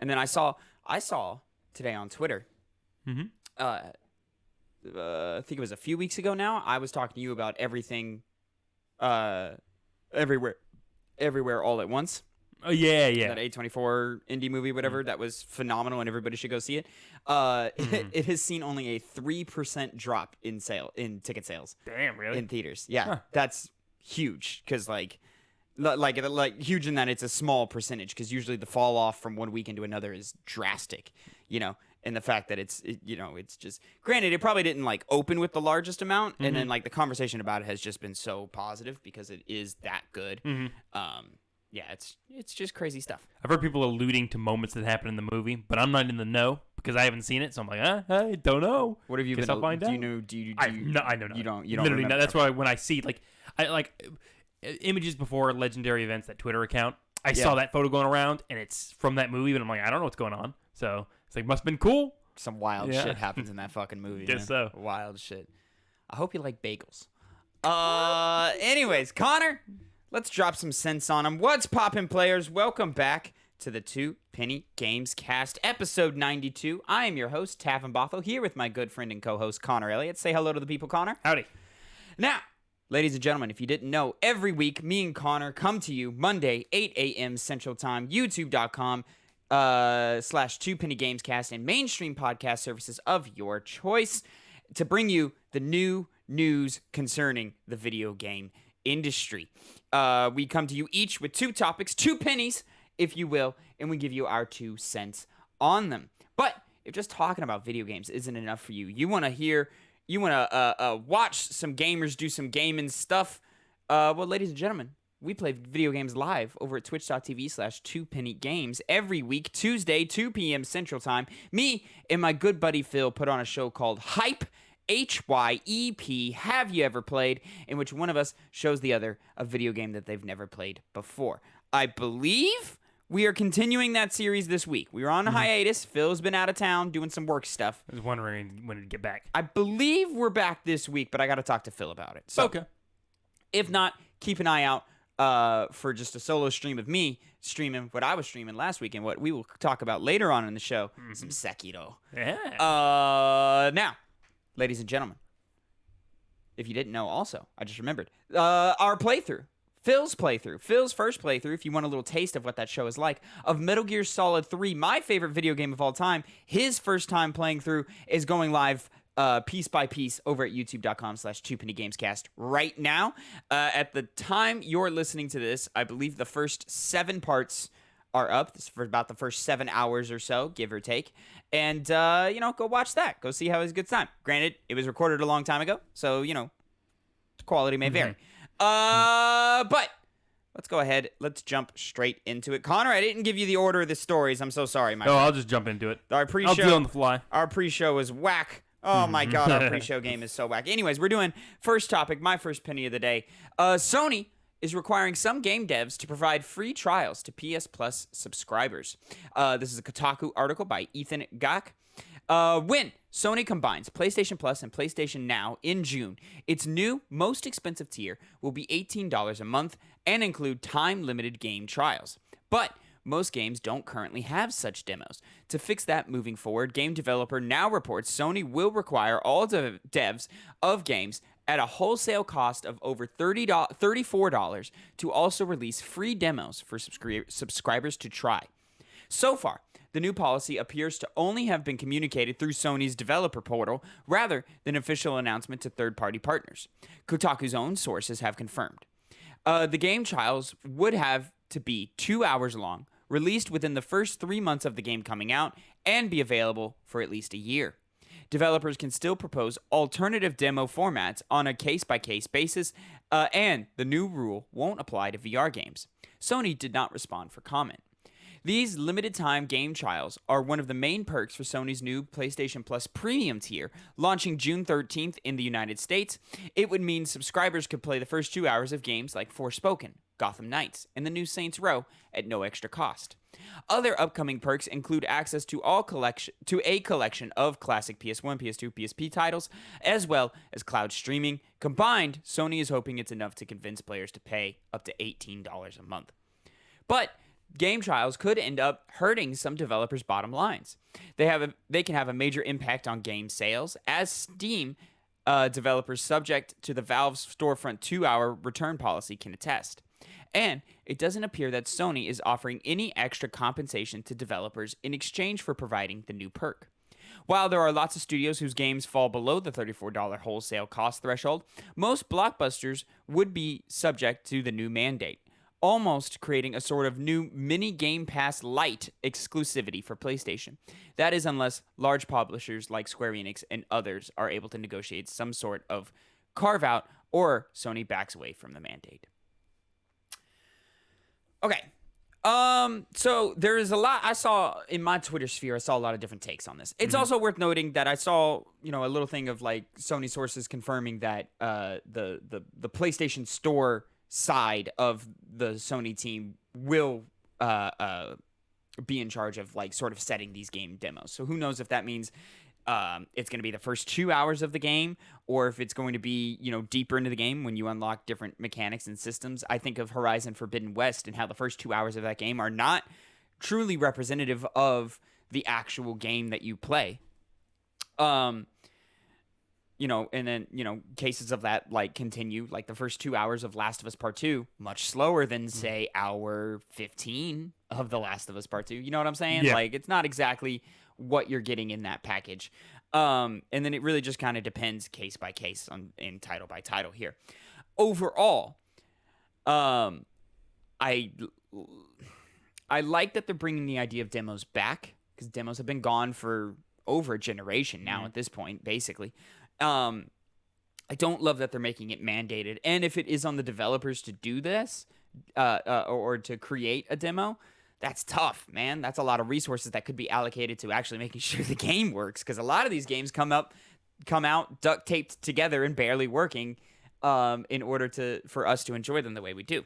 And then I saw today on Twitter. I think it was a few weeks ago now. I was talking to you about everything, everywhere, all at once. Oh yeah. That A24 indie movie, whatever, that was phenomenal, and everybody should go see it. It has seen only a 3% drop in ticket sales. Damn, really? In theaters, yeah, that's huge because like huge in that it's a small percentage because usually the fall off from one weekend to another is drastic, and the fact that it's just granted it probably didn't like open with the largest amount, and then like the conversation about it has just been so positive because it is that good. Yeah, it's just crazy stuff. I've heard people alluding to moments that happen in the movie, but I'm not in the know because I haven't seen it. So I'm like, I don't know. What have you Guess been? I'll find out. Do you know? Do you? I know nothing. You don't. Literally, remember. that's why when I see images before legendary events, that Twitter account, I saw that photo going around, and it's from that movie, and I'm like, I don't know what's going on. So it's like, must have been cool. Some wild shit happens in that fucking movie. Guess so. Wild shit. I hope you like bagels. Anyways, Connor, let's drop some sense on them. What's poppin', players? Welcome back to the Two Penny Gamescast, episode 92. I am your host, Tavin Bothel, here with my good friend and co-host, Connor Elliott. Say hello to the people, Connor. Howdy. Now, ladies and gentlemen, if you didn't know, every week, me and Connor come to you Monday, 8 a.m. Central Time, youtube.com /2 Penny Gamescast and mainstream podcast services of your choice to bring you the new news concerning the video game industry. We come to you each with two topics, 2 pennies, if you will, and we give you our 2 cents on them. But if just talking about video games isn't enough for you, you want to watch some gamers do some gaming stuff, well, ladies and gentlemen, we play video games live over at twitch.tv /2pennygames every week, Tuesday, 2 p.m. Central Time. Me and my good buddy Phil put on a show called Hype, HYEP, Have You Ever Played, in which one of us shows the other a video game that they've never played before. I believe we are continuing that series this week. We were on a hiatus. Phil's been out of town doing some work stuff. I was wondering when it'd get back. I believe we're back this week, but I got to talk to Phil about it. So, okay. If not, keep an eye out for just a solo stream of me streaming what I was streaming last week and what we will talk about later on in the show, some Sekiro. Yeah. Now, ladies and gentlemen, if you didn't know also, I just remembered, our playthrough, Phil's first playthrough, if you want a little taste of what that show is like, of Metal Gear Solid 3, my favorite video game of all time, his first time playing through is going live piece by piece over at youtube.com /2pennygamescast right now. At the time you're listening to this, I believe the first 7 parts are up. This is for about the first 7 hours or so, give or take. And, go watch that. Go see how it's a good time. Granted, it was recorded a long time ago, so, quality may vary. But let's go ahead. Let's jump straight into it. Connor, I didn't give you the order of the stories. I'm so sorry, my friend. I'll just jump into it. Our pre-show, I'll do it on the fly. Our pre-show is whack. Oh my God, our pre-show game is so whack. Anyways, we're doing first topic, my first penny of the day. Sony is requiring some game devs to provide free trials to PS Plus subscribers. This is a Kotaku article by Ethan Gach. When Sony combines PlayStation Plus and PlayStation Now in June, its new, most expensive tier will be $18 a month and include time-limited game trials. But most games don't currently have such demos. To fix that moving forward, game developer Now reports Sony will require all devs of games at a wholesale cost of over $34 to also release free demos for subscribers to try. So far, the new policy appears to only have been communicated through Sony's developer portal rather than official announcement to third-party partners. Kotaku's own sources have confirmed. The game trials would have to be 2 hours long, released within the first 3 months of the game coming out, and be available for at least a year. Developers can still propose alternative demo formats on a case-by-case basis, and the new rule won't apply to VR games. Sony did not respond for comment. These limited-time game trials are one of the main perks for Sony's new PlayStation Plus Premium tier, launching June 13th in the United States. It would mean subscribers could play the first 2 hours of games like Forspoken, Gotham Knights, and the new Saints Row at no extra cost. Other upcoming perks include access to a collection of classic PS1, PS2, PSP titles, as well as cloud streaming. Combined, Sony is hoping it's enough to convince players to pay up to $18 a month. But game trials could end up hurting some developers' bottom lines. They can have a major impact on game sales, as Steam developers subject to the Valve's storefront 2-hour return policy can attest. And it doesn't appear that Sony is offering any extra compensation to developers in exchange for providing the new perk. While there are lots of studios whose games fall below the $34 wholesale cost threshold, most blockbusters would be subject to the new mandate, almost creating a sort of new mini Game Pass Lite exclusivity for PlayStation. That is, unless large publishers like Square Enix and others are able to negotiate some sort of carve-out or Sony backs away from the mandate. Okay. So there is a lot I saw in my Twitter sphere. I saw a lot of different takes on this. It's also worth noting that I saw, a little thing of like Sony sources confirming that the PlayStation Store side of the Sony team will be in charge of like sort of setting these game demos. So who knows if that means it's going to be the first 2 hours of the game, or if it's going to be, deeper into the game when you unlock different mechanics and systems. I think of Horizon Forbidden West and how the first 2 hours of that game are not truly representative of the actual game that you play. And then, cases of that like continue, like the first 2 hours of Last of Us Part 2, much slower than say hour 15 of The Last of Us Part 2. You know what I'm saying? Yeah. Like it's not exactly what you're getting in that package. And then it really just kind of depends case by case and title by title here. Overall, I like that they're bringing the idea of demos back, because demos have been gone for over a generation now at this point, basically. I don't love that they're making it mandated. And if it is on the developers to do this, or to create a demo, that's tough, man. That's a lot of resources that could be allocated to actually making sure the game works, because a lot of these games come out duct taped together and barely working in order for us to enjoy them the way we do.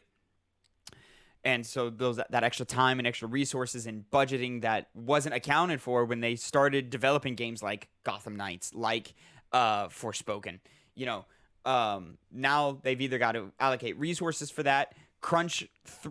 And so that extra time and extra resources and budgeting that wasn't accounted for when they started developing games like Gotham Knights, like Forspoken. Now they've either got to allocate resources for that, crunch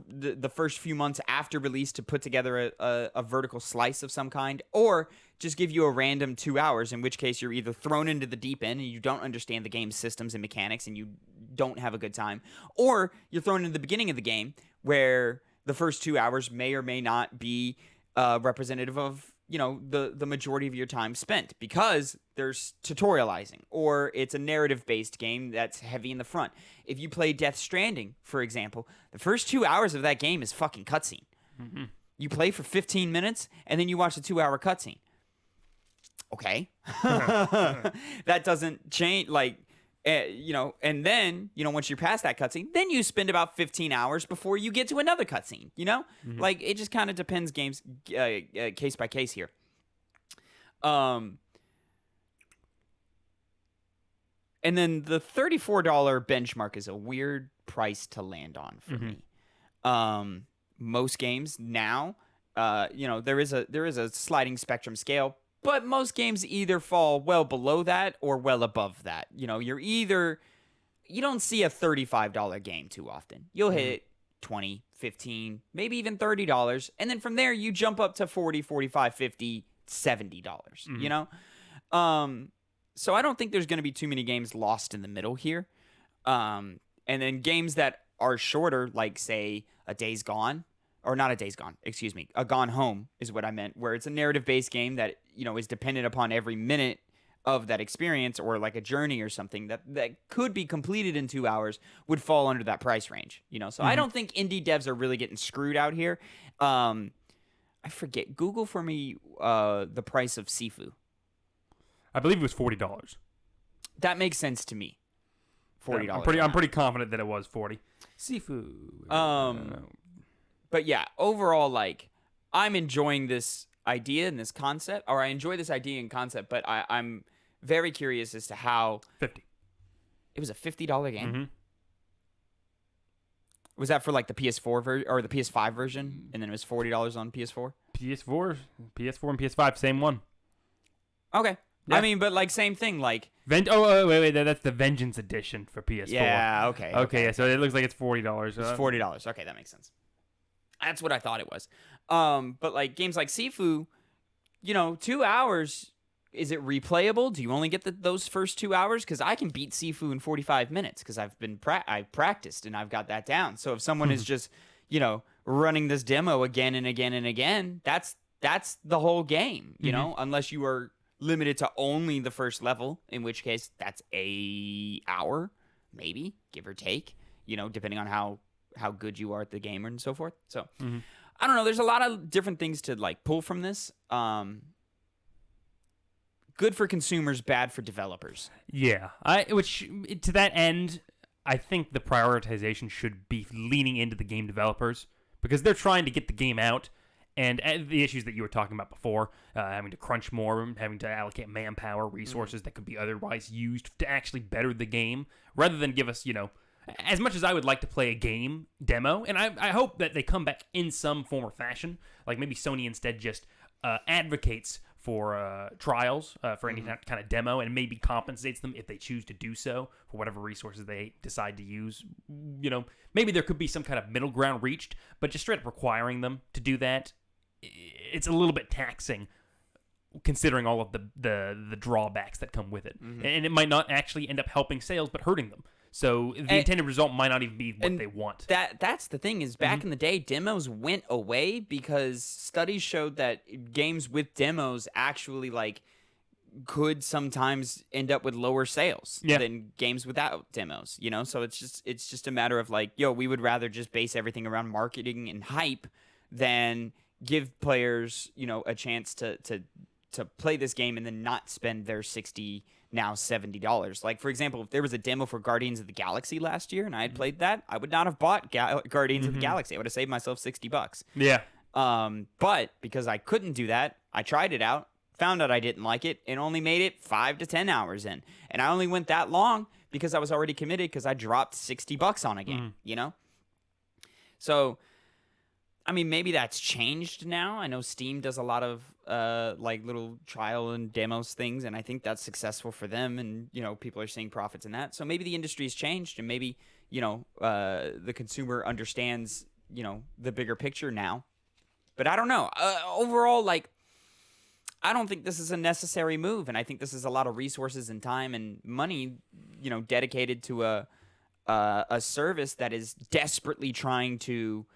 the first few months after release to put together a vertical slice of some kind, or just give you a random 2 hours, in which case you're either thrown into the deep end and you don't understand the game's systems and mechanics and you don't have a good time, or you're thrown into the beginning of the game where the first 2 hours may or may not be representative of the majority of your time spent, because there's tutorializing, or it's a narrative-based game that's heavy in the front. If you play Death Stranding, for example, the first 2 hours of that game is fucking cutscene. Mm-hmm. You play for 15 minutes, and then you watch the 2-hour cutscene. Okay. That doesn't change, and then, once you're past that cutscene, then you spend about 15 hours before you get to another cutscene, Mm-hmm. Like, it just kind of depends case by case here. And then the $34 benchmark is a weird price to land on for me. Most games now, there is a sliding spectrum scale, but most games either fall well below that or well above that. You don't see a $35 game too often. You'll hit $20, $15, maybe even $30. And then from there, you jump up to $40, $45, $50, $70, So I don't think there's going to be too many games lost in the middle here. And then games that are shorter, like, say, a Days Gone, or not a Days Gone, excuse me, a Gone Home is what I meant, where it's a narrative-based game that, is dependent upon every minute of that experience, or like a journey or something that could be completed in 2 hours, would fall under that price range, So I don't think indie devs are really getting screwed out here. I forget. Google for me the price of Sifu. I believe it was $40. That makes sense to me. $40. I'm pretty confident that it was 40. Sifu. But yeah, overall, like, I'm enjoying this idea and this concept, or I enjoy this idea and concept, but I'm very curious as to how. 50. It was a $50 game. Mm-hmm. Was that for like the PS4 version or the PS5 version, and then it was $40 on PS4? PS4 and PS5, same one. Okay. Yeah. I mean, but like same thing, like. Wait, that's the Vengeance Edition for PS4. Yeah. Okay. Yeah, so it looks like it's $40. It's $40. Okay, that makes sense. That's what I thought it was. But like games like Sifu, 2 hours. Is it replayable? Do you only get those first 2 hours? Because I can beat Sifu in 45 minutes because I've practiced and I've got that down. So if someone is just running this demo again and again and again, that's the whole game. Unless you are limited to only the first level, in which case that's a hour, maybe give or take. Depending on how good you are at the game and so forth. So I don't know. There's a lot of different things to like pull from this. Good for consumers, bad for developers. Yeah, which to that end, I think the prioritization should be leaning into the game developers because they're trying to get the game out, and the issues that you were talking about before, having to crunch more, having to allocate manpower, resources that could be otherwise used to actually better the game, rather than give us, as much as I would like to play a game demo, and I hope that they come back in some form or fashion, like maybe Sony instead just advocates for trials for any kind of demo and maybe compensates them if they choose to do so for whatever resources they decide to use. Maybe there could be some kind of middle ground reached, but just straight up requiring them to do that, it's a little bit taxing considering all of the drawbacks that come with it. And it might not actually end up helping sales but hurting them. So the intended result might not even be what they want. That's the thing is back in the day, demos went away because studies showed that games with demos actually could sometimes end up with lower sales than games without demos. So it's just a matter of we would rather just base everything around marketing and hype than give players a chance to play this game and then not spend their now $70. Like, for example, if there was a demo for Guardians of the Galaxy last year and I had played that, I would not have bought Guardians of the Galaxy. I would have saved myself $60. Yeah. But because I couldn't do that, I tried it out, found out I didn't like it, and only made it 5 to 10 hours in. And I only went that long because I was already committed because I dropped $60 on a game, So, I mean, maybe that's changed now. I know Steam does a lot of little trial and demos things, and I think that's successful for them. And people are seeing profits in that. So maybe the industry has changed, and maybe the consumer understands the bigger picture now. But I don't know. Overall, I don't think this is a necessary move, and I think this is a lot of resources and time and money, dedicated to a service that is desperately trying to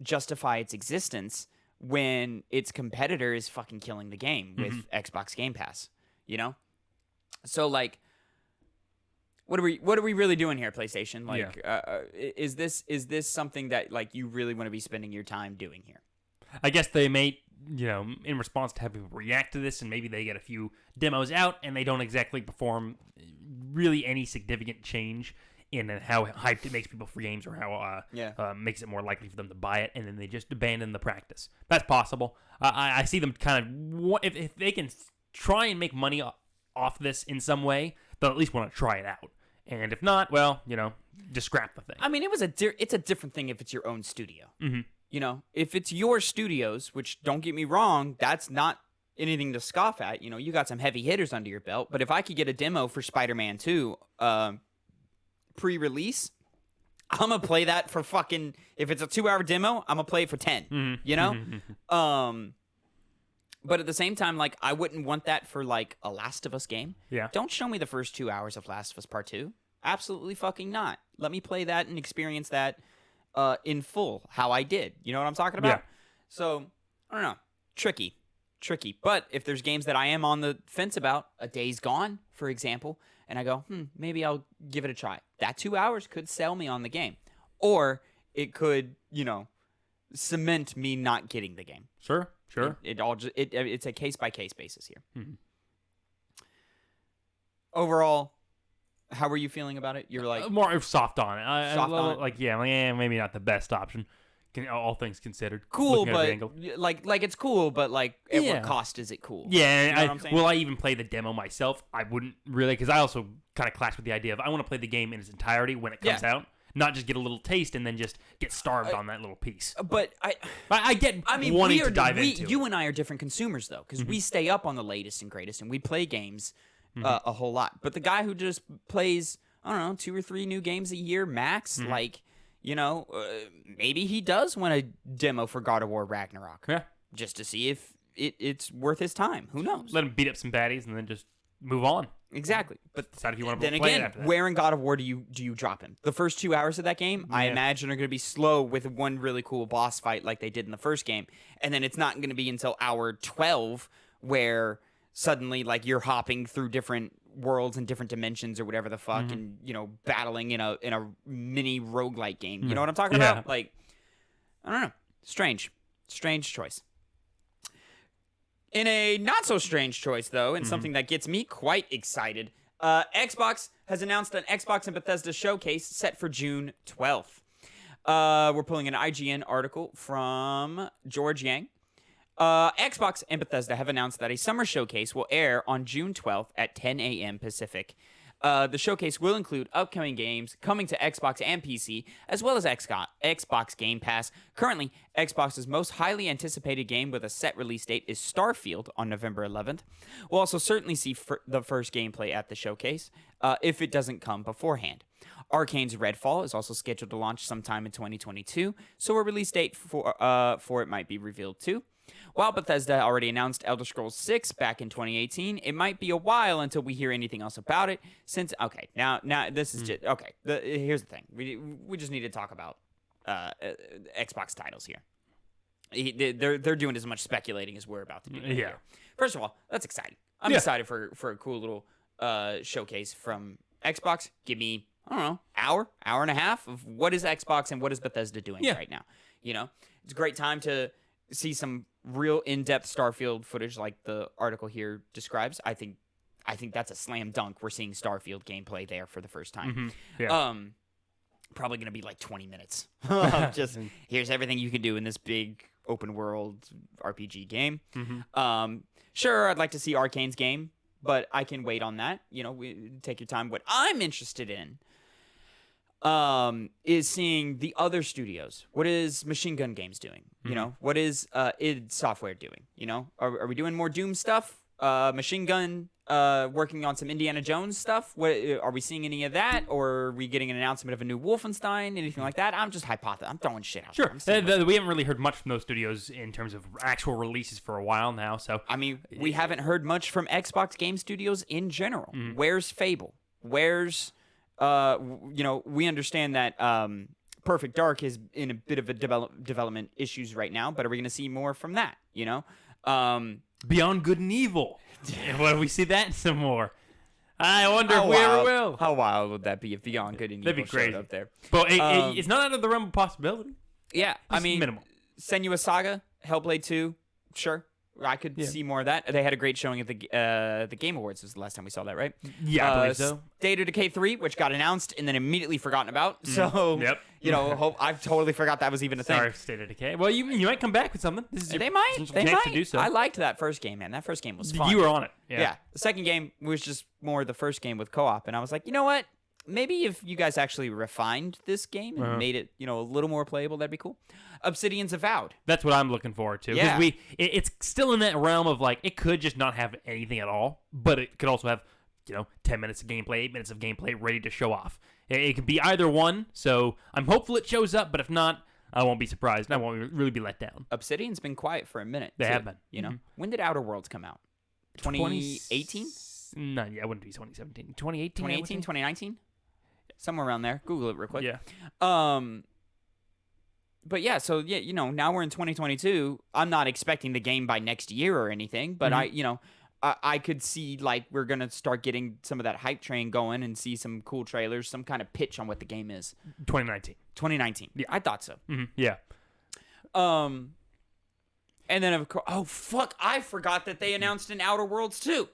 justify its existence when its competitor is fucking killing the game with Xbox Game Pass, So what are we really doing here, PlayStation? Is this something that you really want to be spending your time doing here? I guess they may, in response to having people react to this, and maybe they get a few demos out and they don't exactly perform really any significant change in how hyped it makes people for games or how makes it more likely for them to buy it, and then they just abandon the practice. That's possible. I see them kind of, if they can try and make money off this in some way, they'll at least want to try it out. And if not, well, just scrap the thing. I mean, it's a different thing if it's your own studio. If it's your studios, which don't get me wrong, that's not anything to scoff at. You got some heavy hitters under your belt. But if I could get a demo for Spider-Man 2, pre-release, I'm gonna play that for fucking, if it's a 2-hour demo, I'm gonna play it for 10, but at the same time, I wouldn't want that for a Last of Us game. Don't show me the first 2 hours of Last of Us Part 2. Absolutely fucking not. Let me play that and experience that in full, how I did. You know what I'm talking about? So I don't know, tricky, but if there's games that I am on the fence about, A Days Gone, for example, and I go, maybe I'll give it a try. That 2 hours could sell me on the game. Or it could, cement me not getting the game. Sure. It's a case-by-case basis here. Overall, how were you feeling about it? You're more soft on it. Soft on it? Maybe not the best option. All things considered. Cool, but it's cool, but at what cost is it cool? Yeah, you know what I'm saying? Will I even play the demo myself? I wouldn't really, because I also kind of clash with the idea of I want to play the game in its entirety when it comes out, not just get a little taste and then just get starved on that little piece. But I get wanting to dive into it. You and I are different consumers, though, because we stay up on the latest and greatest, and we play games a whole lot. But the guy who just plays, I don't know, 2 or 3 new games a year max, maybe he does want a demo for God of War Ragnarok. Yeah. Just to see if it's worth his time. Who knows? Let him beat up some baddies and then just move on. Exactly. But decide if you want to then play again, it after that. where in God of War do you drop him? The first 2 hours of that game, I imagine, are going to be slow with one really cool boss fight like they did in the first game. And then it's not going to be until hour 12 where suddenly like you're hopping through different worlds and different dimensions or whatever the fuck and battling in a mini roguelike game. You know what I'm talking about? Like, I don't know. Strange choice. In a not-so-strange choice, though, and something that gets me quite excited, Xbox has announced an Xbox and Bethesda showcase set for June 12th. We're pulling an IGN article from George Yang. Xbox and Bethesda have announced that a summer showcase will air on June 12th at 10 a.m. Pacific. The showcase will include upcoming games coming to Xbox and PC, as well as Xbox Game Pass. Currently, Xbox's most highly anticipated game with a set release date is Starfield on November 11th. We'll also certainly see the first gameplay at the showcase, if it doesn't come beforehand. Arcane's Redfall is also scheduled to launch sometime in 2022, so a release date for it might be revealed too. While Bethesda already announced Elder Scrolls 6 back in 2018, it might be a while until we hear anything else about it. Now this is just okay. Here's the thing: we just need to talk about Xbox titles here. They're doing as much speculating as we're about to do. Here. First of all, that's exciting. I'm excited for a cool little showcase from Xbox. Give me, I don't know, hour and a half of what is Xbox and what is Bethesda doing right now. It's a great time to see some real in-depth Starfield footage like the article here describes. I think that's a slam dunk. We're seeing Starfield gameplay there for the first time. Probably going to be like 20 minutes. Just here's everything you can do in this big open world RPG game. Sure, I'd like to see Arcane's game, but I can wait on that. Take your time. What I'm interested in is seeing the other studios. What is Machine Gun Games doing? What is id Software doing? Are we doing more Doom stuff? Machine Gun working on some Indiana Jones stuff. What are we seeing any of that, or are we getting an announcement of a new Wolfenstein? Anything like that? I'm just hypothesizing. I'm throwing shit out. Sure. We haven't really heard much from those studios in terms of actual releases for a while now. So I mean, we haven't heard much from Xbox Game Studios in general. Where's Fable? Where's we understand that Perfect Dark is in a bit of a development issues right now, but are we going to see more from that? Beyond Good and Evil. Will we see that some more? I wonder if we ever will. How wild would that be if Beyond Good and Evil showed up there? But it's not out of the realm of possibility. Yeah, I mean, minimal. Senua Saga, Hellblade 2, sure. I could see more of that. They had a great showing at the Game Awards. Was the last time we saw that, right? Yeah, I believe so. State of Decay 3, which got announced and then immediately forgotten about. So, I totally forgot that was even a thing. Sorry, State of Decay. Well, you might come back with something. This is they might. To do so. I liked that first game, man. That first game was fun. You were on it. Yeah. The second game was just more the first game with co-op, and I was like, you know what? Maybe if you guys actually refined this game and made it, a little more playable, that'd be cool. Obsidian's Avowed. That's what I'm looking forward to. Yeah. Because it's still in that realm of like, it could just not have anything at all, but it could also have, 10 minutes of gameplay, 8 minutes of gameplay ready to show off. It could be either one, so I'm hopeful it shows up, but if not, I won't be surprised. I won't really be let down. Obsidian's been quiet for a minute. They have been. When did Outer Worlds come out? 2018? No, yeah, it wouldn't be 2017. 2018? 2018, 2019? Somewhere around there. Google it real quick. Yeah. But yeah, so now we're in 2022. I'm not expecting the game by next year or anything, but I could see like we're gonna start getting some of that hype train going and see some cool trailers, some kind of pitch on what the game is. 2019. Yeah, I thought so. Yeah. And then of course, I forgot that they announced an Outer Worlds 2.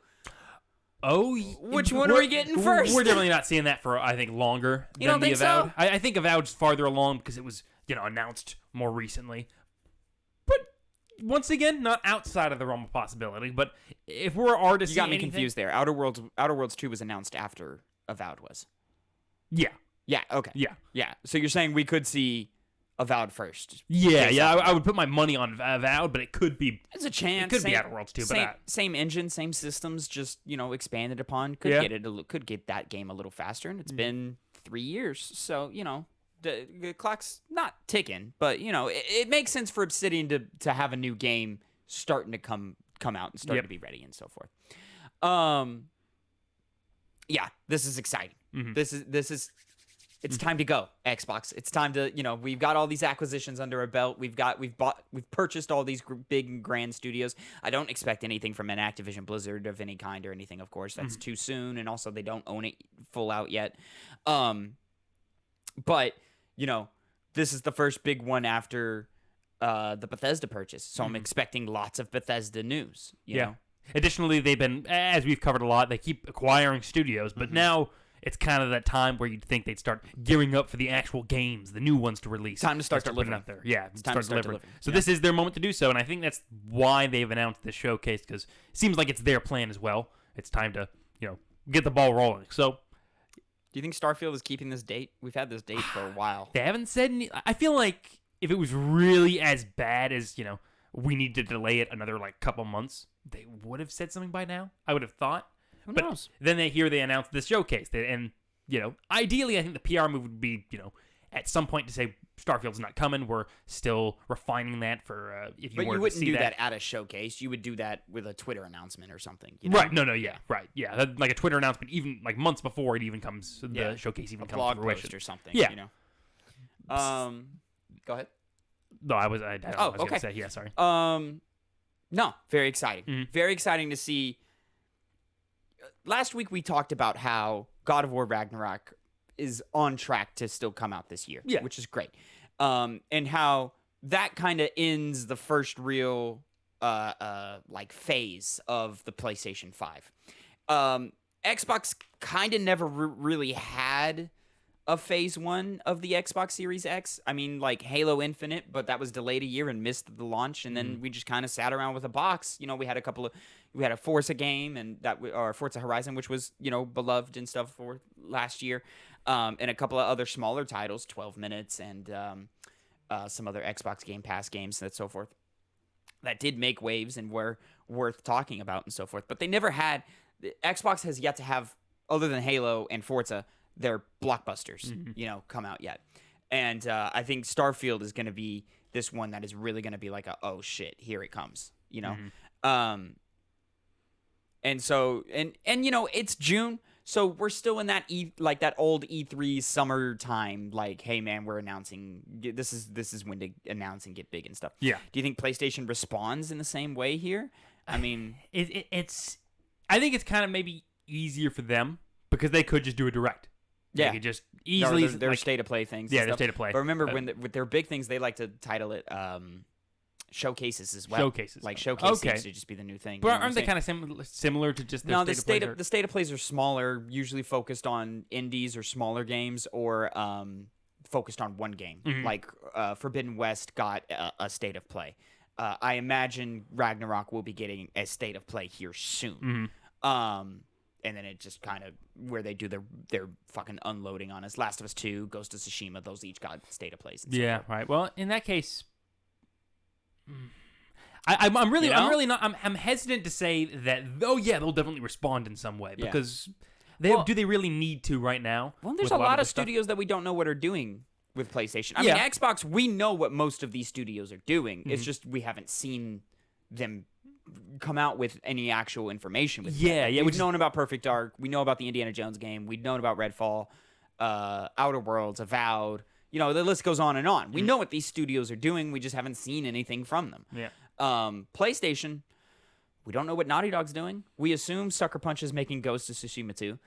Oh, which one are we getting first? We're definitely not seeing that for I think longer. You don't think Avowed. so? I think Avowed's farther along because it was announced more recently. But once again, not outside of the realm of possibility. But if we're artists, you got me confused there. Outer Worlds 2 was announced after Avowed was. Yeah. Yeah. Okay. Yeah. So you're saying we could see Avowed first? Yeah. I would put my money on Avowed, but it could be. There's a chance. It could be Outer Worlds too, but same engine, same systems, just expanded upon. Could get that game a little faster, and it's been 3 years, so the clock's not ticking, but it makes sense for Obsidian to have a new game starting to come out and starting to be ready and so forth. Yeah, this is exciting. This is it's time to go, Xbox. It's time to, we've got all these acquisitions under our belt. We've purchased all these big and grand studios. I don't expect anything from an Activision Blizzard of any kind or anything, of course. That's too soon, and also they don't own it full out yet. But, this is the first big one after the Bethesda purchase. So I'm expecting lots of Bethesda news, you know? Additionally, they've been, as we've covered a lot, they keep acquiring studios, but now it's kind of that time where you'd think they'd start gearing up for the actual games, the new ones to release. Time to start delivering. Out there. Yeah, it's time to start delivering. So this is their moment to do so, and I think that's why they've announced this showcase, because it seems like it's their plan as well. It's time to, get the ball rolling. So, do you think Starfield is keeping this date? We've had this date for a while. They haven't said any. I feel like if it was really as bad as, we need to delay it another couple months, they would have said something by now. I would have thought. Who knows? Then they announced this showcase, and ideally, I think the PR move would be, at some point to say Starfield's not coming. We're still refining that for if you. But were you wouldn't to see do that at a showcase. You would do that with a Twitter announcement or something. Right? No, yeah, right, yeah. Like a Twitter announcement, even months before it even comes, the showcase even comes to fruition. Post or something. Yeah. Go ahead. No, I was gonna say, yeah, sorry. No, very exciting. Very exciting to see. Last week we talked about how God of War Ragnarok is on track to still come out this year, which is great. And how that kind of ends the first real phase of the PlayStation 5. Xbox kind of never really had a phase 1 of the Xbox Series X. I mean, Halo Infinite, but that was delayed a year and missed the launch, and then we just kind of sat around with a box. We had a Forza game, and or Forza Horizon, which was beloved and stuff for last year, and a couple of other smaller titles, 12 Minutes, and some other Xbox Game Pass games and so forth, that did make waves and were worth talking about and so forth. But they never had. Xbox has yet to have, other than Halo and Forza, their blockbusters, come out yet. And I think Starfield is going to be this one that is really going to be like oh shit, here it comes, And so, and it's June, so we're still in that that old E3 summertime, hey man, we're announcing, this is when to announce and get big and stuff. Yeah. Do you think PlayStation responds in the same way here? I mean, I think it's kind of maybe easier for them because they could just do a direct. Yeah, they could just easily their state of play things. Yeah, their state of play. But remember, with their big things, they like to title it showcases as well. Showcases, showcase seems to just be the new thing. But aren't they kind of similar to just their the state of plays are smaller, usually focused on indies or smaller games, or focused on one game. Forbidden West got a state of play. I imagine Ragnarok will be getting a state of play here soon. And then it just kind of where they do their fucking unloading on us. Last of Us 2, Ghost of Tsushima, those each got state of plays. Yeah, right. Well, in that case, I'm hesitant to say that. Oh yeah, they'll definitely respond in some way because do they really need to right now? Well, there's a lot of studios that we don't know what are doing with PlayStation. I mean, Xbox, we know what most of these studios are doing. It's just we haven't seen them come out with any actual information with we've known about Perfect Dark, we know about the Indiana Jones game, we've known about Redfall, Outer Worlds, Avowed, the list goes on and on. We know what these studios are doing, we just haven't seen anything from them. PlayStation, we don't know what Naughty Dog's doing. We assume Sucker Punch is making Ghost of Tsushima 2.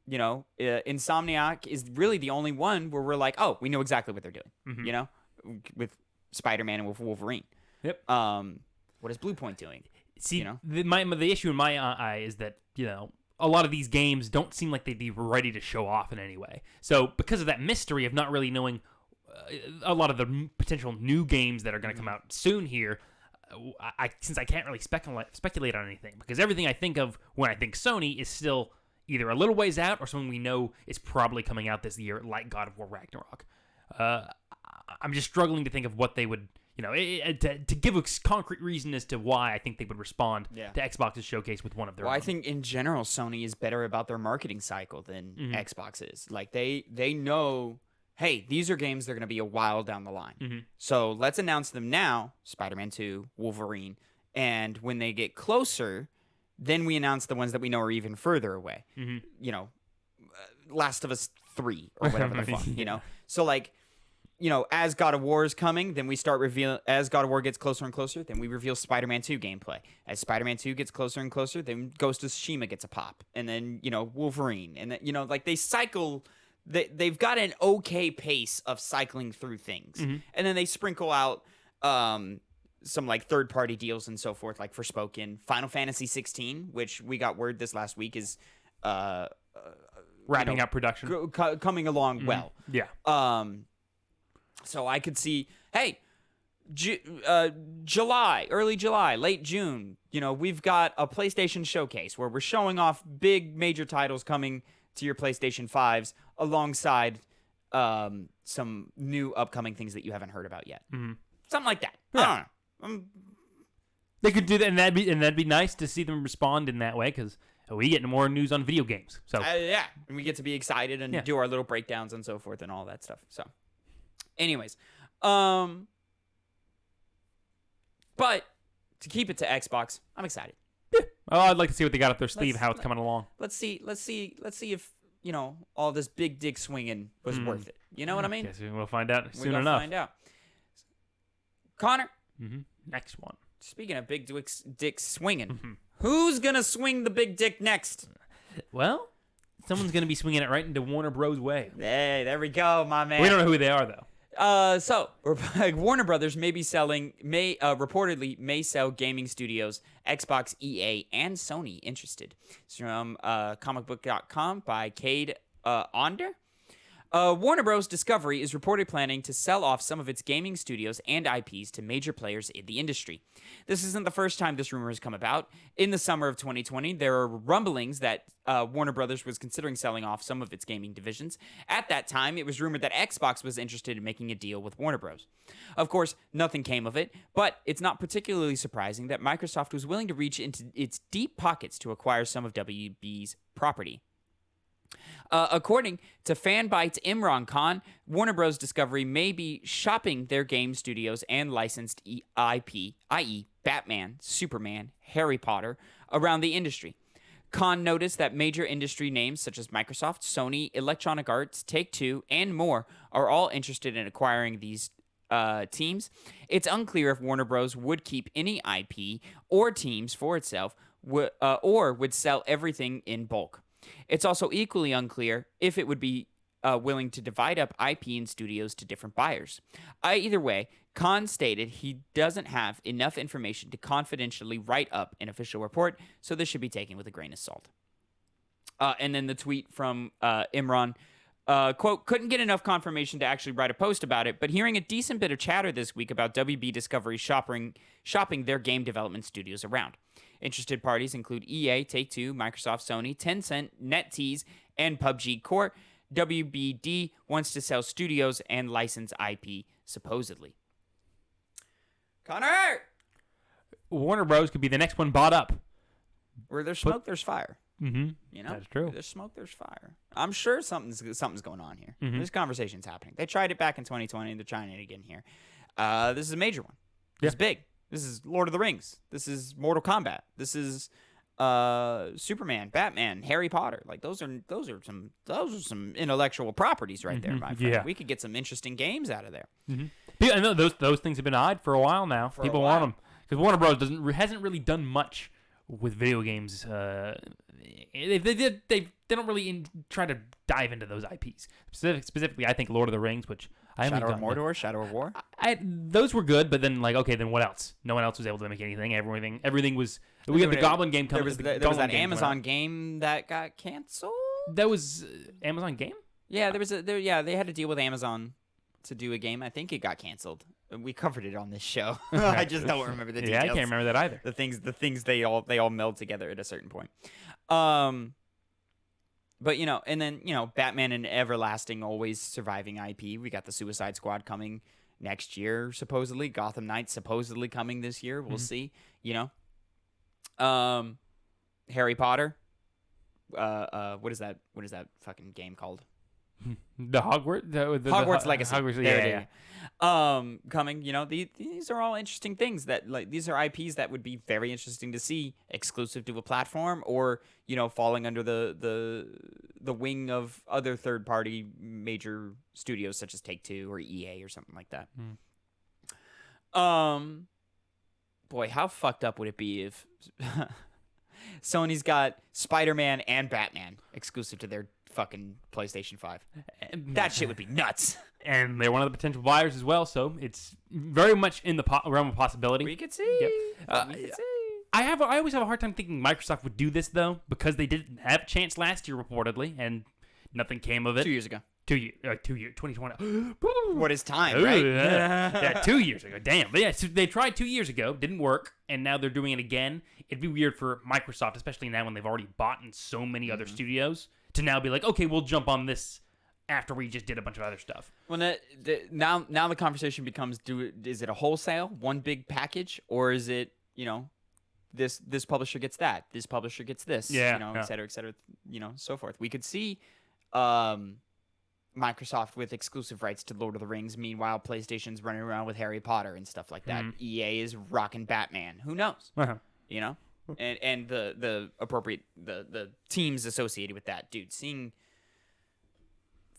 Insomniac is really the only one where we're like, oh, we know exactly what they're doing, with Spider-Man and with Wolverine. What is Blue Point doing? See, the issue in my eye is that, a lot of these games don't seem like they'd be ready to show off in any way. So because of that mystery of not really knowing a lot of the potential new games that are going to come out soon here, since I can't really speculate on anything, because everything I think of when I think Sony is still either a little ways out or something we know is probably coming out this year, like God of War Ragnarok. I'm just struggling to think of what they would... to give a concrete reason as to why I think they would respond to Xbox's showcase with one of their own. I think in general, Sony is better about their marketing cycle than Xbox is. They know hey, these are games that are going to be a while down the line. So let's announce them now, Spider-Man 2, Wolverine, and when they get closer, then we announce the ones that we know are even further away. You know, Last of Us 3 or whatever the fuck, you know? So, like, you know, as God of War is coming, then we start revealing, as God of War gets closer and closer, then we reveal Spider-Man 2 gameplay. As Spider-Man 2 gets closer and closer, then Ghost of Tsushima gets a pop. And then, you know, Wolverine. And then, you know, like, they cycle, they've got an okay pace of cycling through things. And then they sprinkle out some, like, third-party deals and so forth, like Forspoken. Final Fantasy 16, which we got word this last week is wrapping up production. Coming along well. Yeah. So I could see, hey, July, early July, late June, you know, we've got a PlayStation showcase where we're showing off big major titles coming to your PlayStation 5s alongside some new upcoming things that you haven't heard about yet. Something like that. Yeah. I don't know. They could do that, and that'd be nice to see them respond in that way, because we get more news on video games. So yeah, and we get to be excited and do our little breakdowns and so forth and all that stuff. So, anyways, but to keep it to Xbox, I'm excited. Yeah. Oh, I'd like to see what they got up their sleeve, how it's coming along. Let's see if, you know, all this big dick swinging was worth it. You know what I mean? Guess we'll find out soon We'll enough. find out. Connor, Next one. speaking of big dick swinging, who's gonna swing the big dick next? Well, someone's going to be swinging it right into Warner Bros. Way. Hey, there we go, my man. We don't know who they are, though. So Warner Brothers reportedly may sell gaming studios, Xbox, EA, and Sony interested. It's from comicbook.com by Cade Onder. Warner Bros. Discovery is reportedly planning to sell off some of its gaming studios and IPs to major players in the industry. This isn't the first time this rumor has come about. In the summer of 2020, there were rumblings that Warner Bros. Was considering selling off some of its gaming divisions. At that time, it was rumored that Xbox was interested in making a deal with Warner Bros. Of course, nothing came of it, but it's not particularly surprising that Microsoft was willing to reach into its deep pockets to acquire some of WB's property. According to Fanbyte's Imran Khan, Warner Bros. Discovery may be shopping their game studios and licensed IP, i.e. Batman, Superman, Harry Potter, around the industry. Khan noticed that major industry names such as Microsoft, Sony, Electronic Arts, Take-Two, and more are all interested in acquiring these teams. It's unclear if Warner Bros. Would keep any IP or teams for itself or would sell everything in bulk. It's also equally unclear if it would be willing to divide up IP and studios to different buyers. Either way, Khan stated he doesn't have enough information to confidentially write up an official report, so this should be taken with a grain of salt. And then the tweet from Imran, quote, couldn't get enough confirmation to actually write a post about it, but hearing a decent bit of chatter this week about WB Discovery shopping their game development studios around. Interested parties include EA, Take-Two, Microsoft, Sony, Tencent, NetEase, and PUBG Corp. WBD wants to sell studios and license IP, supposedly. Connor! Warner Bros. Could be the next one bought up. Where there's smoke, there's fire. Mm-hmm. You know? That's true. Where there's smoke, there's fire. I'm sure something's going on here. This conversation's happening. They tried it back in 2020. They're trying it again here. This is a major one. This is big. This is Lord of the Rings. This is Mortal Kombat. This is Superman, Batman, Harry Potter. Like those are some intellectual properties right there, my friend. Yeah. We could get some interesting games out of there. Yeah, I know those things have been eyed for a while now. People want them because Warner Bros. Hasn't really done much with video games. They don't really try to dive into those IPs. Specifically, I think Lord of the Rings, which I haven't Shadow done. of Mordor, Shadow of War. Those were good, but then then what else? No one else was able to make anything. Everything was. We had the Goblin game coming. There was that Amazon game that got canceled. That was Amazon game. Yeah, they had to deal with Amazon to do a game. I think it got canceled. We covered it on this show. I just don't remember the details. Yeah, I can't remember that either. The things they all meld together at a certain point. But and then Batman and Everlasting always surviving IP. We got the Suicide Squad coming next year supposedly. Gotham Knights supposedly coming this year. We'll see. Harry Potter. What is that fucking game called? The Hogwarts, Hogwarts Legacy. Hogwarts, yeah. Coming, these are all interesting things that these are IPs that would be very interesting to see exclusive to a platform or falling under the wing of other third party major studios such as Take-Two or EA or something like that. Boy, how fucked up would it be if Sony's got Spider-Man and Batman exclusive to their fucking PlayStation 5. That shit would be nuts. And they're one of the potential buyers as well, so it's very much in the realm of possibility. We could see. Yep. I always have a hard time thinking Microsoft would do this, though, because they didn't have a chance last year, reportedly, and nothing came of it. 2 years ago. 2 years. 2020. What is time, right? Yeah, 2 years ago. Damn. But yeah, so they tried 2 years ago, didn't work, and now they're doing it again. It'd be weird for Microsoft, especially now when they've already bought in so many other studios, to now be like, okay, we'll jump on this after we just did a bunch of other stuff. Well, now the conversation becomes: is it a wholesale, one big package, or is it this publisher gets that, this publisher gets this, et cetera, so forth. We could see Microsoft with exclusive rights to Lord of the Rings. Meanwhile, PlayStation's running around with Harry Potter and stuff like that. EA is rocking Batman. Who knows? And the appropriate the teams associated with that, dude. Seeing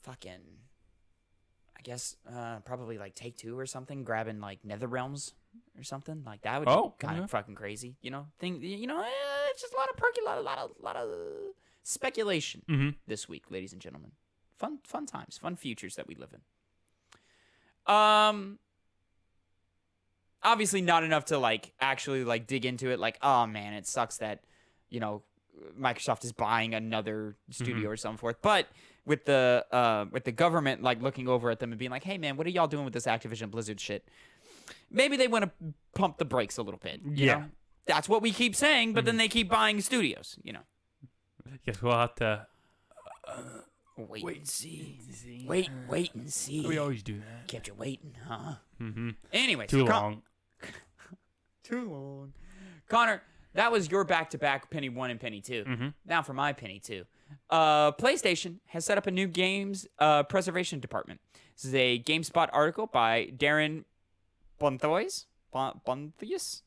fucking, I guess probably like Take-Two or something, grabbing like NetherRealms or something like that would be kind of fucking crazy. It's just a lot of lot of speculation this week, ladies and gentlemen. Fun times, fun futures that we live in. Obviously not enough to actually dig into it. Oh man, it sucks that Microsoft is buying another studio or some forth. But with the government looking over at them and being like, hey man, what are y'all doing with this Activision Blizzard shit? Maybe they want to pump the brakes a little bit. You know? That's what we keep saying, but then they keep buying studios. Guess we'll have to wait and see. Wait and see. We always do that. Kept you waiting, huh? Anyways, too long. Too long. Connor, that was your back-to-back Penny 1 and Penny 2. Now for my Penny 2. PlayStation has set up a new games preservation department. This is a GameSpot article by Darren Bonthois. Bonthius?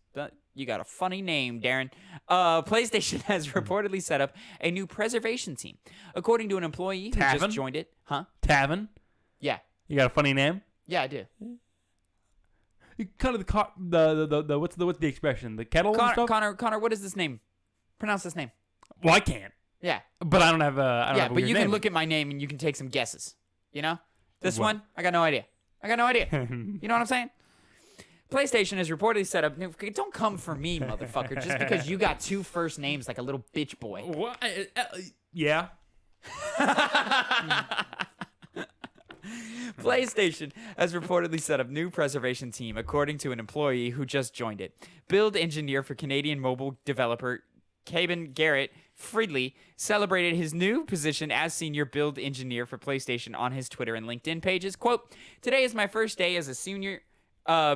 You got a funny name, Darren. PlayStation has reportedly set up a new preservation team. According to an employee who just joined it. Huh? Tavin? Yeah. You got a funny name? Yeah, I do. Kind of the what's the expression? The kettle and stuff? Connor, what is this name? Pronounce this name. Well, I can't. Yeah. But I don't have a but you can look at my name and you can take some guesses. This one, I got no idea. You know what I'm saying? PlayStation has reportedly set up new... Don't come for me, motherfucker, just because you got two first names like a little bitch boy. What? Yeah. PlayStation has reportedly set up new preservation team, according to an employee who just joined it. Build engineer for Canadian mobile developer Caben Garrett Friedley celebrated his new position as senior build engineer for PlayStation on his Twitter and LinkedIn pages. Quote, "Today is my first day as a senior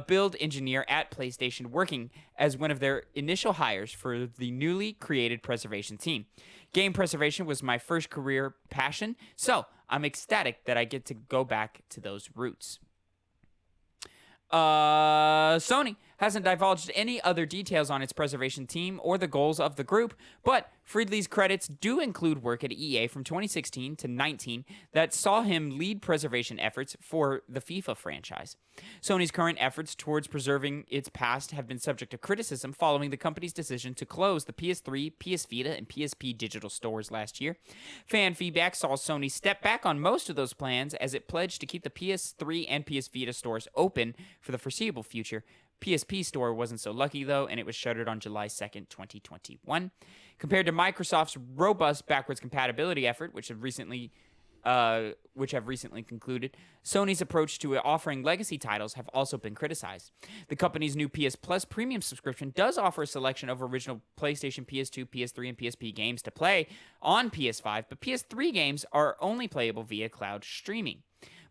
build engineer at PlayStation, working as one of their initial hires for the newly created preservation team. Game preservation was my first career passion, so I'm ecstatic that I get to go back to those roots." Sony hasn't divulged any other details on its preservation team or the goals of the group, but Friedley's credits do include work at EA from 2016 to 19 that saw him lead preservation efforts for the FIFA franchise. Sony's current efforts towards preserving its past have been subject to criticism following the company's decision to close the PS3, PS Vita, and PSP digital stores last year. Fan feedback saw Sony step back on most of those plans as it pledged to keep the PS3 and PS Vita stores open for the foreseeable future. PSP store wasn't so lucky, though, and it was shuttered on July 2nd, 2021. Compared to Microsoft's robust backwards compatibility effort, which have recently concluded, Sony's approach to offering legacy titles have also been criticized. The company's new PS Plus premium subscription does offer a selection of original PlayStation, PS2, PS3, and PSP games to play on PS5, but PS3 games are only playable via cloud streaming.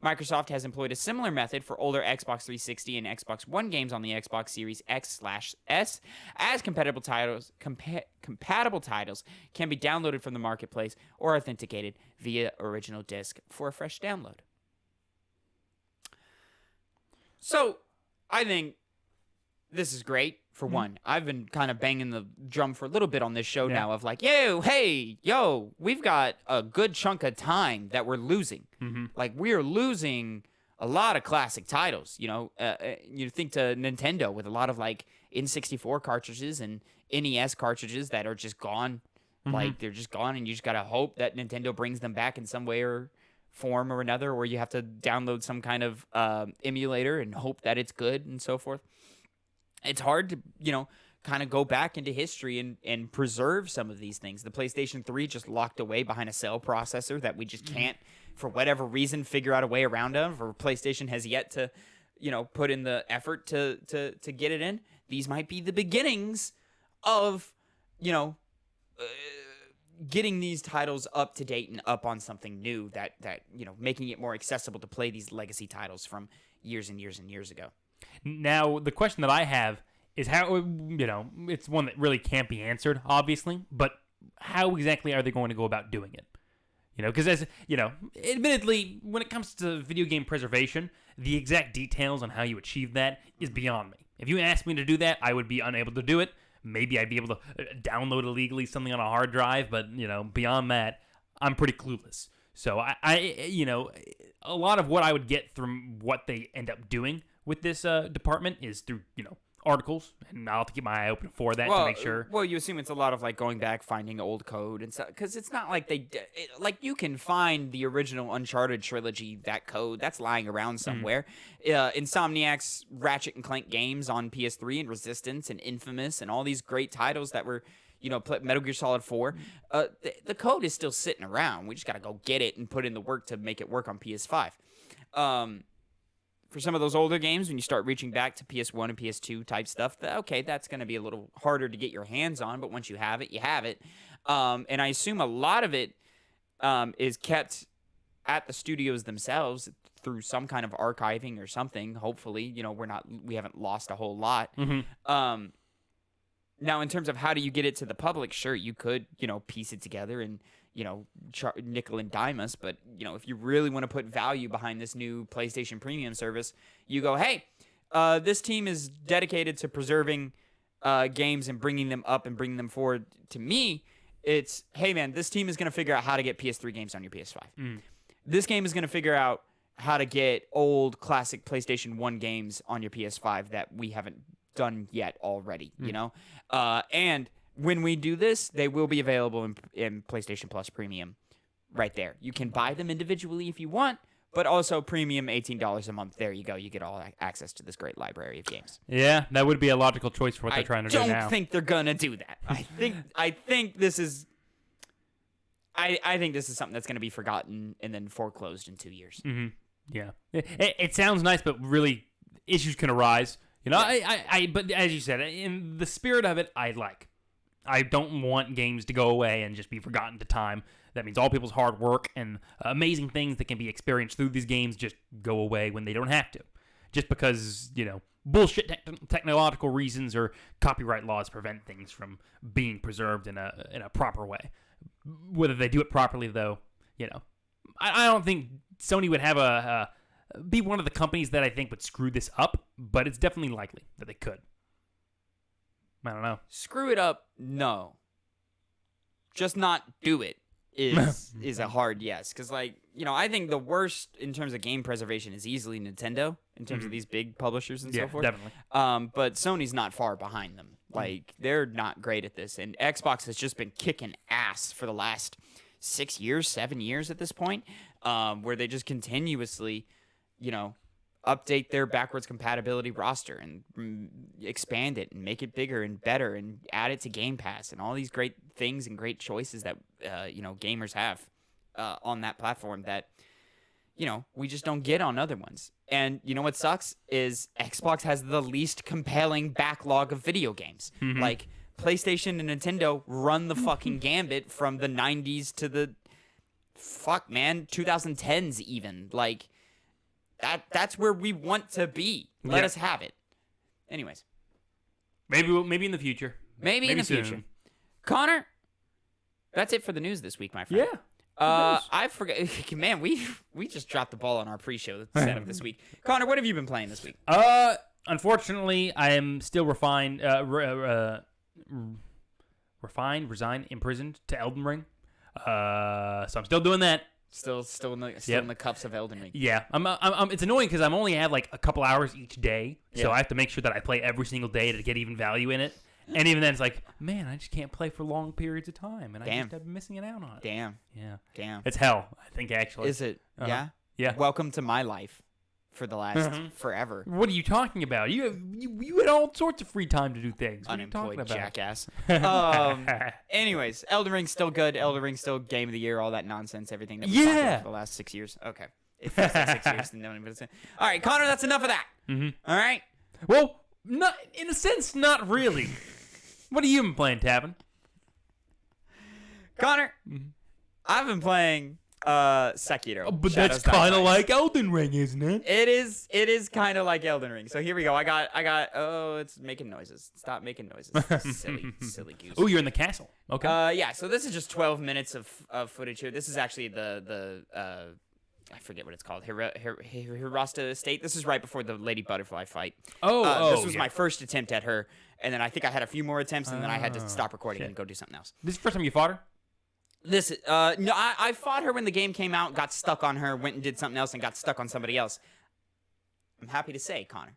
Microsoft has employed a similar method for older Xbox 360 and Xbox One games on the Xbox Series X/S, as compatible titles can be downloaded from the marketplace or authenticated via original disc for a fresh download. So, I think this is great. For one, I've been kind of banging the drum for a little bit on this show now of like, we've got a good chunk of time that we're losing. Like, we are losing a lot of classic titles. You think to Nintendo with a lot of like N64 cartridges and NES cartridges that are just gone. Like, they're just gone, and you just got to hope that Nintendo brings them back in some way or form or another, or you have to download some kind of emulator and hope that it's good and so forth. It's hard to, kind of go back into history and preserve some of these things. The PlayStation 3 just locked away behind a cell processor that we just can't, for whatever reason, figure out a way around of, or PlayStation has yet to, put in the effort to get it in. These might be the beginnings of, getting these titles up to date and up on something new that making it more accessible to play these legacy titles from years and years and years ago. Now, the question that I have is how, it's one that really can't be answered, obviously, but how exactly are they going to go about doing it? Because admittedly, when it comes to video game preservation, the exact details on how you achieve that is beyond me. If you asked me to do that, I would be unable to do it. Maybe I'd be able to download illegally something on a hard drive, but, beyond that, I'm pretty clueless. So, a lot of what I would get from what they end up doing with this department is through, articles, and I'll have to keep my eye open for that to make sure. Well, you assume it's a lot of like going back, finding old code and stuff, because it's not like you can find the original Uncharted trilogy, that code that's lying around somewhere. Insomniac's Ratchet and Clank games on PS3 and Resistance and Infamous and all these great titles that were, Metal Gear Solid 4. The code is still sitting around. We just got to go get it and put in the work to make it work on PS5. For some of those older games, when you start reaching back to PS1 and PS2 type stuff, that's going to be a little harder to get your hands on, but once you have it, you have it. And I assume a lot of it is kept at the studios themselves through some kind of archiving or something. Hopefully, we haven't lost a whole lot. Now, in terms of how do you get it to the public, sure, you could, piece it together and, nickel and dime us. But, if you really want to put value behind this new PlayStation Premium service, you go, hey, this team is dedicated to preserving games and bringing them up and bringing them forward. To me, it's, hey, man, this team is going to figure out how to get PS3 games on your PS5. This game is going to figure out how to get old classic PlayStation 1 games on your PS5 that we haven't done yet already, and when we do this, they will be available in PlayStation Plus Premium right there. You can buy them individually if you want, but also premium $18 a month. There you go. You get all access to this great library of games. Yeah, that would be a logical choice for what they're trying to do now. I don't think they're going to do that. I think this is something that's going to be forgotten and then foreclosed in 2 years. Yeah. It sounds nice, but really issues can arise. But as you said, in the spirit of it, I don't want games to go away and just be forgotten to time. That means all people's hard work and amazing things that can be experienced through these games just go away when they don't have to. Just because, bullshit technological reasons or copyright laws prevent things from being preserved in a proper way. Whether they do it properly, though, I don't think Sony would have be one of the companies that I think would screw this up, but it's definitely likely that they could. I don't know. Screw it up, no. Just not do it is a hard yes. Because, I think the worst in terms of game preservation is easily Nintendo, in terms of these big publishers and so forth. Definitely. But Sony's not far behind them. They're not great at this. And Xbox has just been kicking ass for the last 6 years, 7 years at this point, where they just continuously, update their backwards compatibility roster and expand it and make it bigger and better and add it to Game Pass and all these great things and great choices that, gamers have on that platform that, we just don't get on other ones. And what sucks is Xbox has the least compelling backlog of video games. PlayStation and Nintendo run the fucking gambit from the 90s to the 2010s even. that's where we want to be. Let us have it. Anyways, Maybe in the future. maybe in the soon. future. Connor, that's it for the news this week, my friend. Yeah. I forgot. Man, we just dropped the ball on our pre-show setup this week. Connor, what have you been playing this week? Unfortunately, I am still resigned, imprisoned to Elden Ring. So I'm still doing that. Still in the cuffs of Elden Ring. Yeah, it's annoying because I'm only have like a couple hours each day, so I have to make sure that I play every single day to get even value in it. And even then, it's like, man, I just can't play for long periods of time, and I just have been missing it out on it. Damn. Yeah. It's hell, I think, actually. Is it? Uh-huh. Yeah. Welcome to my life for the last forever. What are you talking about? You had all sorts of free time to do things. What Unemployed are you talking jackass. Anyways, Elden Ring's still good. Elden Ring's still game of the year. All that nonsense. Everything that we talked about for the last 6 years. Okay. It feels like 6 years. All right, Connor. That's enough of that. Mm-hmm. All right. Well, not in a sense, not really. What have you been playing, Tavin? Connor, I've been playing Sekiro. But Shadows that's Die kind of Twice. like Elden Ring, isn't it? It is kind of like Elden Ring. So here we go. I got. Oh, it's making noises. Stop making noises. silly goose. Oh, you're in the castle. Okay. Yeah. So this is just 12 minutes of footage here. This is actually the I forget what it's called. Hirasta Estate. This is right before the Lady Butterfly fight. This was my first attempt at her, and then I think I had a few more attempts, and then I had to stop recording and go do something else. This is the first time you fought her? No, I fought her when the game came out, got stuck on her, went and did something else, and got stuck on somebody else. I'm happy to say, Connor,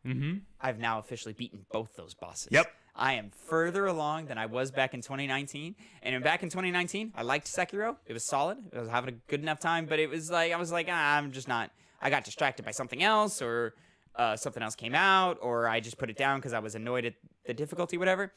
I've now officially beaten both those bosses. Yep. I am further along than I was back in 2019. And back in 2019, I liked Sekiro. It was solid. I was having a good enough time, but it was like, I was like, I'm just not, I got distracted by something else, or something else came out, or I just put it down because I was annoyed at the difficulty, whatever.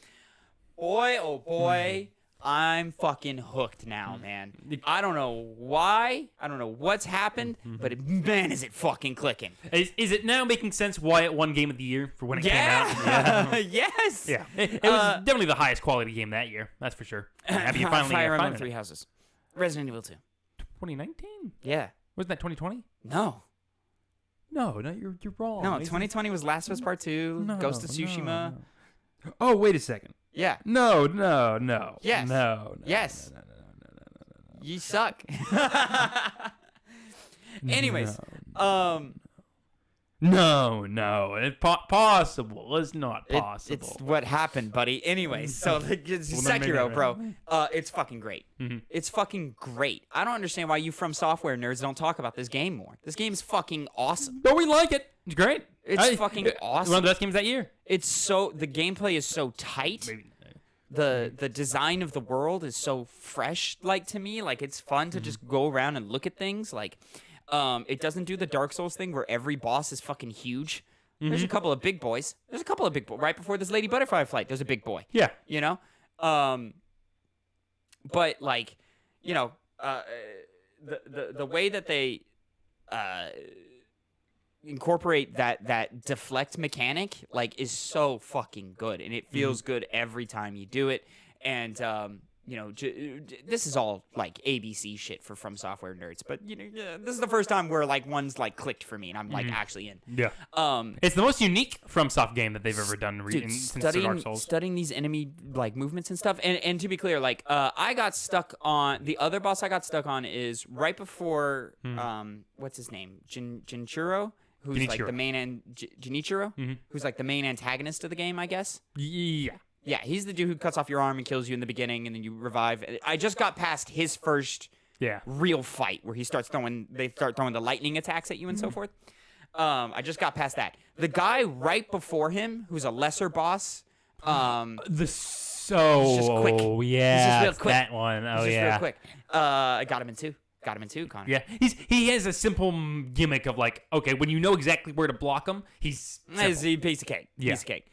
Boy, oh boy, I'm fucking hooked now, man. I don't know why. I don't know what's happened, but man, is it fucking clicking. Is it now making sense why it won Game of the Year for when it came out? Yeah. Yes. Yeah. It was definitely the highest quality game that year. That's for sure. I'm happy you finally Fire Emblem found Three it. Houses. Resident Evil 2. 2019? Yeah. Wasn't that 2020? No. No, you're wrong. No, 2020 was Last of Us Part 2, Ghost of Tsushima. No. Oh, wait a second. Yeah. No. Yes. No. Yes. You suck. Anyways, No. It's possible. It's not possible. it's what happened, buddy. Anyways, so Sekiro, bro, it's fucking great. It's fucking great. I don't understand why you From Software nerds don't talk about this game more. This game is fucking awesome. But we like it. It's great. It's fucking awesome. One of the best games that year. The gameplay is so tight. The design of the world is so fresh, like, to me. Like, it's fun to just go around and look at things. Like, it doesn't do the Dark Souls thing where every boss is fucking huge. There's a couple of big boys. Right before this Lady Butterfly fight, there's a big boy. Yeah. You know? But, like, you know, the way that they incorporate that deflect mechanic, like, is so fucking good, and it feels good every time you do it. And you know, this is all like ABC shit for From Software nerds, but you know, this is the first time where like one's like clicked for me, and I'm like actually in. Yeah. It's the most unique FromSoft game that they've ever done since Dark Souls. Studying these enemy like movements and stuff, and to be clear, like I got stuck on the other boss. I got stuck on is right before what's his name, Jinichiro, who's Jinichiro. like the main Jinichiro, who's like the main antagonist of the game, I guess. Yeah. Yeah, he's the dude who cuts off your arm and kills you in the beginning, and then you revive. I just got past his first real fight where they start throwing the lightning attacks at you and so forth. I just got past that. The guy right before him, who's a lesser boss, he's just quick. Yeah, he's just real quick. That one. Oh, he's just yeah. real quick. I got him in two, Connor. Yeah, he has a simple gimmick of like, okay, when you know exactly where to block him, he's a piece of cake. Yeah. Piece of cake.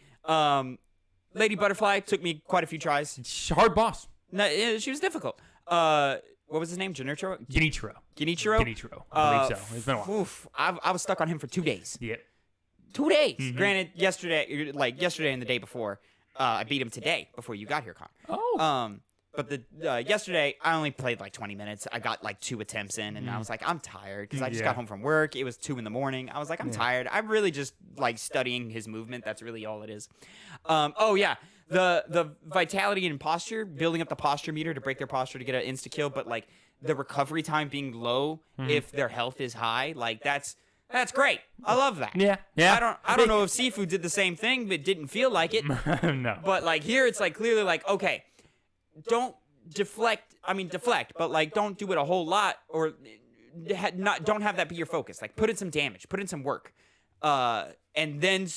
Lady Butterfly took me quite a few tries. Hard boss. No, she was difficult. What was his name? Jinichiro? Ginichiro. I believe so. It's been a while. Oof. I was stuck on him for 2 days. Yep. 2 days. Granted, yesterday and the day before, I beat him today before you got here, Con. Oh. but the yesterday I only played like 20 minutes. I got like 2 attempts in, and I was like, I'm tired because I just got home from work. It was 2 a.m. I was like, I'm tired. I'm really just like studying his movement. That's really all it is. Oh yeah, the vitality and posture, building up the posture meter to break their posture to get an insta kill, but like the recovery time being low if their health is high, like that's great. I love that. Yeah. I don't know if Sifu did the same thing, but didn't feel like it. No. But like here, it's like clearly like, okay, don't deflect. I mean, deflect, but like don't do it a whole lot, or don't have that be your focus. Like put in some damage, put in some work, and then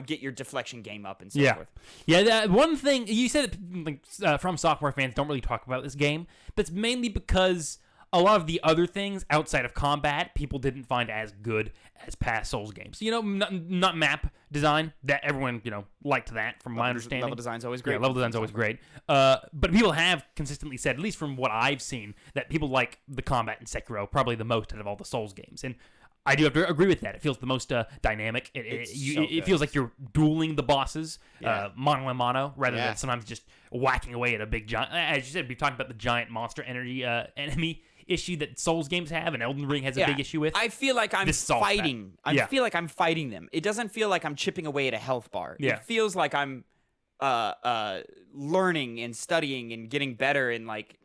get your deflection game up and so forth. Yeah. That one thing you said, like From Software fans don't really talk about this game, but it's mainly because a lot of the other things outside of combat, people didn't find as good as past Souls games. Not map design. That everyone, liked that from my understanding. Level design's always great. Yeah, level design's always great. But people have consistently said, at least from what I've seen, that people like the combat in Sekiro probably the most out of all the Souls games. And I do have to agree with that. It feels the most dynamic. It feels like you're dueling the bosses, mano a mano, rather than sometimes just whacking away at a big giant. As you said, we talked about the giant monster enemy issue that Souls games have, and Elden Ring has a big issue with. I feel like I'm fighting. I feel like I'm fighting them. It doesn't feel like I'm chipping away at a health bar. Yeah. It feels like I'm learning and studying and getting better, and like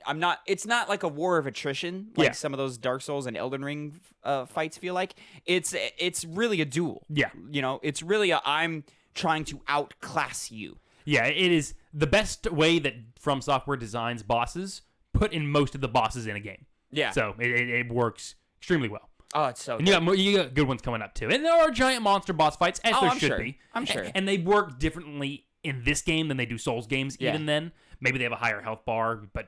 it's not like a war of attrition like some of those Dark Souls and Elden Ring fights feel like. It's really a duel. Yeah. It's really I'm trying to outclass you. Yeah, it is the best way that From Software designs bosses, put in most of the bosses in a game. Yeah. So it works extremely well. Oh, it's so and good. You got good ones coming up too. And there are giant monster boss fights, as there should be. I'm sure. And they work differently in this game than they do Souls games even then. Maybe they have a higher health bar, but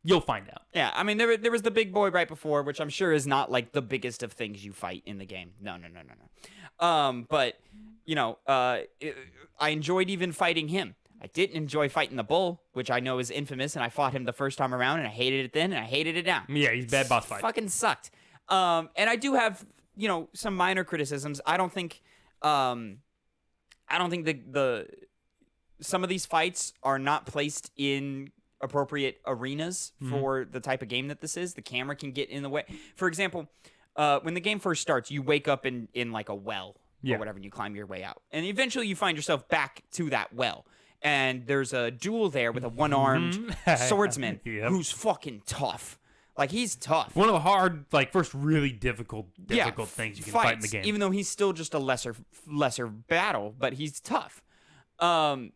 you'll find out. Yeah, I mean there was the big boy right before, which I'm sure is not like the biggest of things you fight in the game. No. But I enjoyed even fighting him. I didn't enjoy fighting the bull, which I know is infamous, and I fought him the first time around, and I hated it then, and I hated it now. Yeah, he's a bad boss fight. Fucking sucked. And I do have, some minor criticisms. I don't think the some of these fights are not placed in appropriate arenas for the type of game that this is. The camera can get in the way. For example, when the game first starts, you wake up in like a well or whatever, and you climb your way out. And eventually you find yourself back to that well. And there's a duel there with a one-armed swordsman who's fucking tough. Like, he's tough. One of the hard, first really difficult things you can fight in the game. Even though he's still just a lesser battle, but he's tough. The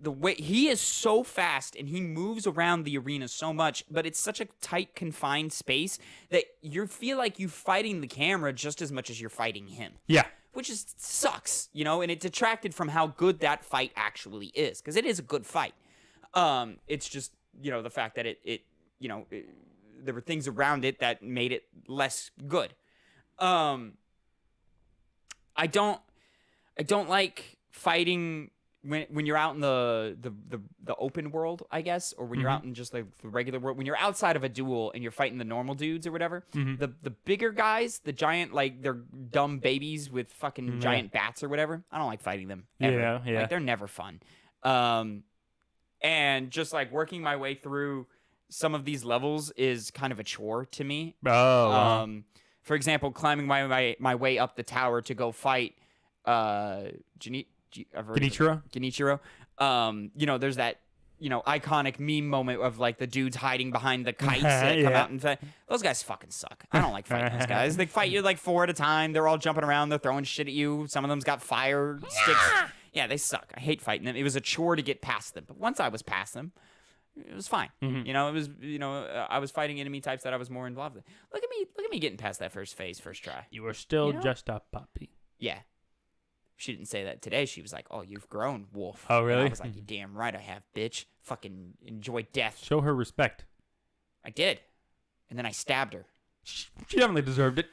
way he is so fast and he moves around the arena so much, but it's such a tight, confined space that you feel like you're fighting the camera just as much as you're fighting him. Yeah. Which sucks, and it detracted from how good that fight actually is, because it is a good fight. It's just, the fact that there were things around it that made it less good. I don't like fighting when you're out in the open world, I guess, or when you're out in just like the regular world, when you're outside of a duel and you're fighting the normal dudes or whatever, the bigger guys, the giant, they're dumb babies with fucking giant bats or whatever, I don't like fighting them ever. Yeah. Like, they're never fun. And just working my way through some of these levels is kind of a chore to me. For example, climbing my way up the tower to go fight Genichiro. There's that, iconic meme moment of the dudes hiding behind the kites that come out and those guys fucking suck. I don't like fighting those guys. They fight you 4 at a time. They're all jumping around. They're throwing shit at you. Some of them's got fire sticks. Yeah, they suck. I hate fighting them. It was a chore to get past them. But once I was past them, it was fine. It was, I was fighting enemy types that I was more involved with. Look at me getting past that first try. You were still just a puppy. Yeah. She didn't say that today. She was like, "Oh, you've grown, wolf." Oh, really? And I was like, "You damn right I have, bitch. Fucking enjoy death." Show her respect. I did. And then I stabbed her. She definitely deserved it.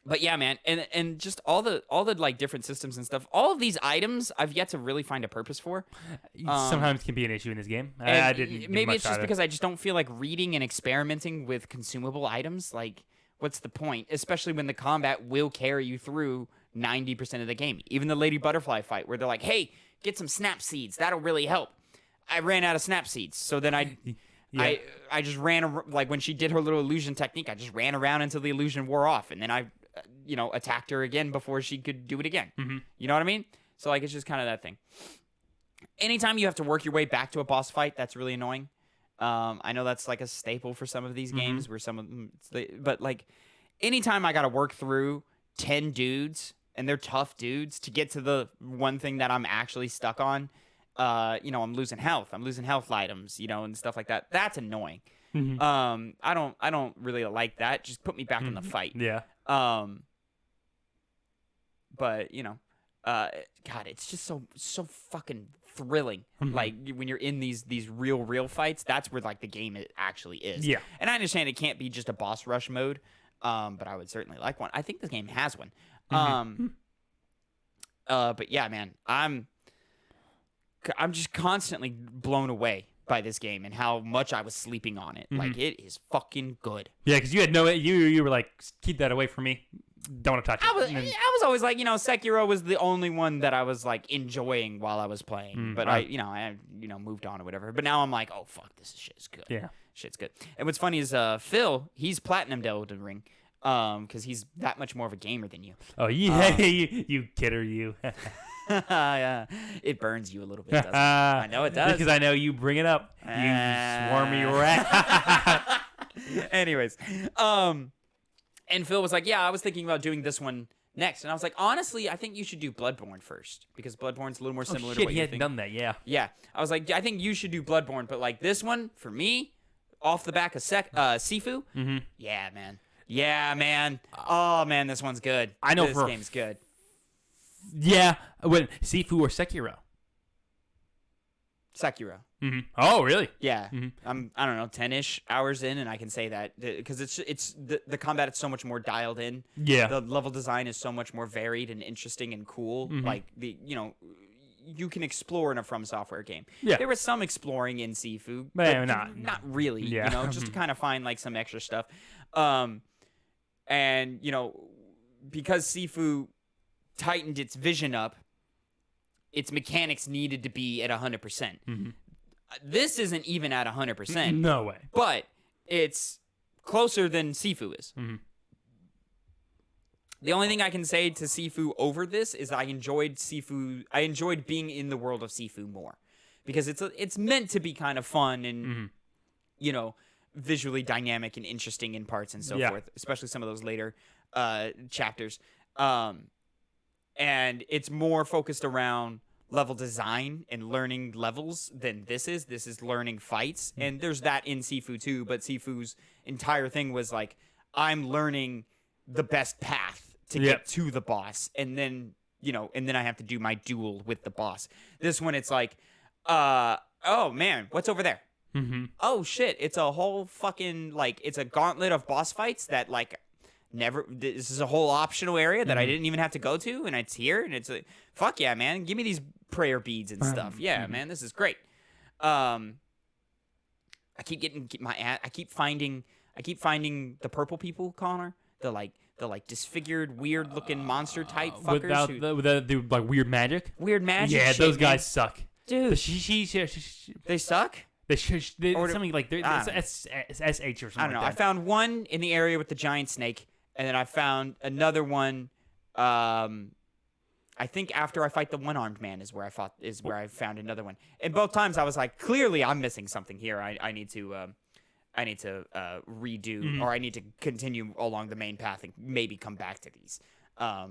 But yeah, man, and just all the different systems and stuff. All of these items I've yet to really find a purpose for. Sometimes can be an issue in this game. Maybe it's just because I just don't feel like reading and experimenting with consumable items. What's the point? Especially when the combat will carry you through 90% of the game. Even the Lady Butterfly fight where they're like, hey, get some snap seeds. That'll really help. I ran out of snap seeds. So then I just ran, like when she did her little illusion technique, I just ran around until the illusion wore off. And then I, attacked her again before she could do it again. Mm-hmm. You know what I mean? So like, it's just kind of that thing. Anytime you have to work your way back to a boss fight, that's really annoying. I know that's like a staple for some of these games where some of them, but like anytime I got to work through 10 dudes and they're tough dudes to get to the one thing that I'm actually stuck on, I'm losing health. I'm losing health items, and stuff like that. That's annoying. Mm-hmm. I don't really like that. Just put me back in the fight. Yeah. But God, it's just so fucking thrilling. Like when you're in these real fights, that's where like the game actually is. Yeah. And I understand it can't be just a boss rush mode, but I would certainly like one. I think the game has one. But yeah, man, I'm just constantly blown away by this game and how much I was sleeping on it. Like it is fucking good. Yeah, because you had you were like, keep that away from me. Don't want to touch it. I was always like, Sekiro was the only one that I was like enjoying while I was playing. But I moved on or whatever. But now I'm like, oh fuck, this shit is good. Yeah, shit's good. And what's funny is Phil, he's platinumed Elden Ring, because he's that much more of a gamer than you. Oh yeah, you kidder, you. Yeah, it burns you a little bit, doesn't it? I know it does. Because I know you bring it up. You swarmy rat. Anyways, and Phil was like, yeah, I was thinking about doing this one next. And I was like, honestly, I think you should do Bloodborne first. Because Bloodborne's a little more similar to what he you hadn't think. done that, yeah. Yeah. I was like, I think you should do Bloodborne. But like this one, for me, off the back of Sifu, yeah, man. Yeah, man. Oh, man, this one's good. I know this game's good. Yeah. When Sifu or Sekiro? Sekiro. Mm-hmm. Oh, really? Yeah. I'm, I don't know, 10-ish hours in, and I can say that because it's the combat is so much more dialed in. Yeah. The level design is so much more varied and interesting and cool. Like you can explore in a From Software game. Yeah. There was some exploring in Sifu, but not really. Yeah. Just to kind of find like some extra stuff. And because Sifu tightened its vision up, its mechanics needed to be at 100%. This isn't even at 100%. No way. But it's closer than Sifu is. The only thing I can say to Sifu over this is I enjoyed Sifu. I enjoyed being in the world of Sifu more because it's meant to be kind of fun and visually dynamic and interesting in parts and so forth, especially some of those later chapters. And it's more focused around level design and learning levels than this is. This is learning fights. And there's that in Sifu too, but Sifu's entire thing was like, I'm learning the best path to get to the boss. And then, and then I have to do my duel with the boss. This one, it's like, oh man, what's over there? Oh shit, it's a whole fucking, like, it's a gauntlet of boss fights that like, this is a whole optional area that I didn't even have to go to, and it's here, and it's like, fuck yeah, man, give me these prayer beads and stuff. Yeah, man, this is great. I keep finding the purple people, Connor, the disfigured, weird looking monster type fuckers without the like weird magic. Yeah, shit, those guys man. suck, dude. They suck. They something like it's SH or something. I don't know. Like that. I found one in the area with the giant snake, and then I found another one. I think after I fight the one-armed man is where I found another one. And both times I was like, clearly I'm missing something here. I need to redo, or I need to continue along the main path and maybe come back to these. I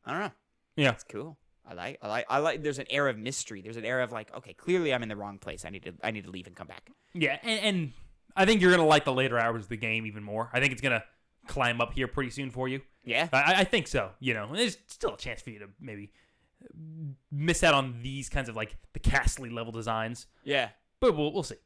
don't know. Yeah, it's cool. I like. There's an air of mystery. There's an air of like, okay, clearly I'm in the wrong place. I need to leave and come back. Yeah, and I think you're gonna like the later hours of the game even more. I think it's gonna climb up here pretty soon for you. Yeah, I think so. There's still a chance for you to maybe miss out on these kinds of like the Castle level designs. Yeah, but we'll see.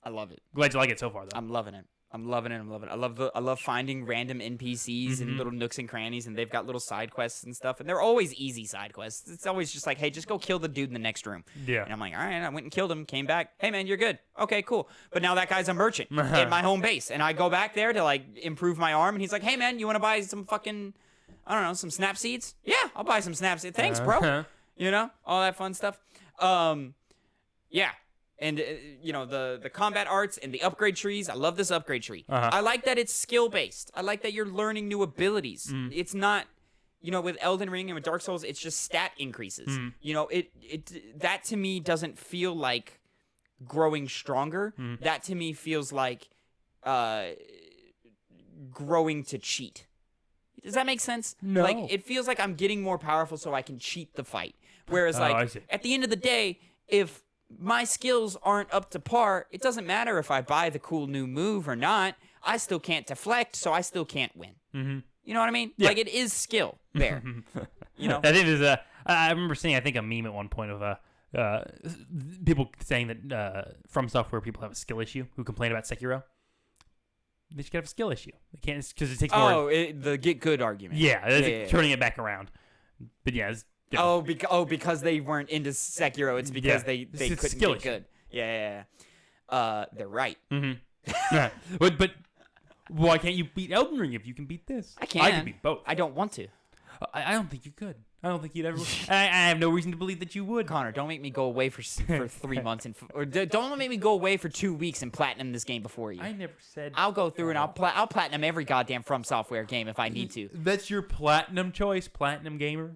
I love it. Glad you like it so far, though. I'm loving it. I love finding random NPCs and little nooks and crannies, and they've got little side quests and stuff, and they're always easy side quests. It's always just like, hey, just go kill the dude in the next room. Yeah. And I'm like, all right, I went and killed him, came back. Hey, man, you're good. Okay, cool. But now that guy's a merchant in my home base, and I go back there to like improve my arm, and he's like, hey, man, you want to buy some fucking I don't know, some snap seeds. Yeah, I'll buy some snap seeds. Thanks, bro. You know, all that fun stuff. Yeah. And, the combat arts and the upgrade trees. I love this upgrade tree. I like that it's skill-based. I like that you're learning new abilities. It's not, with Elden Ring and with Dark Souls, it's just stat increases. That to me doesn't feel like growing stronger. That to me feels like growing to cheat. Does that make sense? No. Like, it feels like I'm getting more powerful so I can cheat the fight. Whereas, at the end of the day, if my skills aren't up to par, it doesn't matter if I buy the cool new move or not. I still can't deflect, so I still can't win. You know what I mean? Yeah. Like, it is skill there. I think there's I remember seeing, I think, a meme at one point of people saying that From Software people have a skill issue who complain about Sekiro. They should have a skill issue. They can't, because it takes more. Oh, the get good argument. Yeah, turning it back around. But yeah. Because they weren't into Sekiro. It's because they couldn't get good. Yeah. They're right. But why can't you beat Elden Ring if you can beat this? I can. I can beat both. I don't want to. I don't think you could. I don't think you'd ever. I have no reason to believe that you would. Connor, don't make me go away for 3 months or don't make me go away for 2 weeks and platinum this game before you. I never said. I'll go through and I'll platinum every goddamn From Software game if I need to. That's your platinum choice, platinum gamer.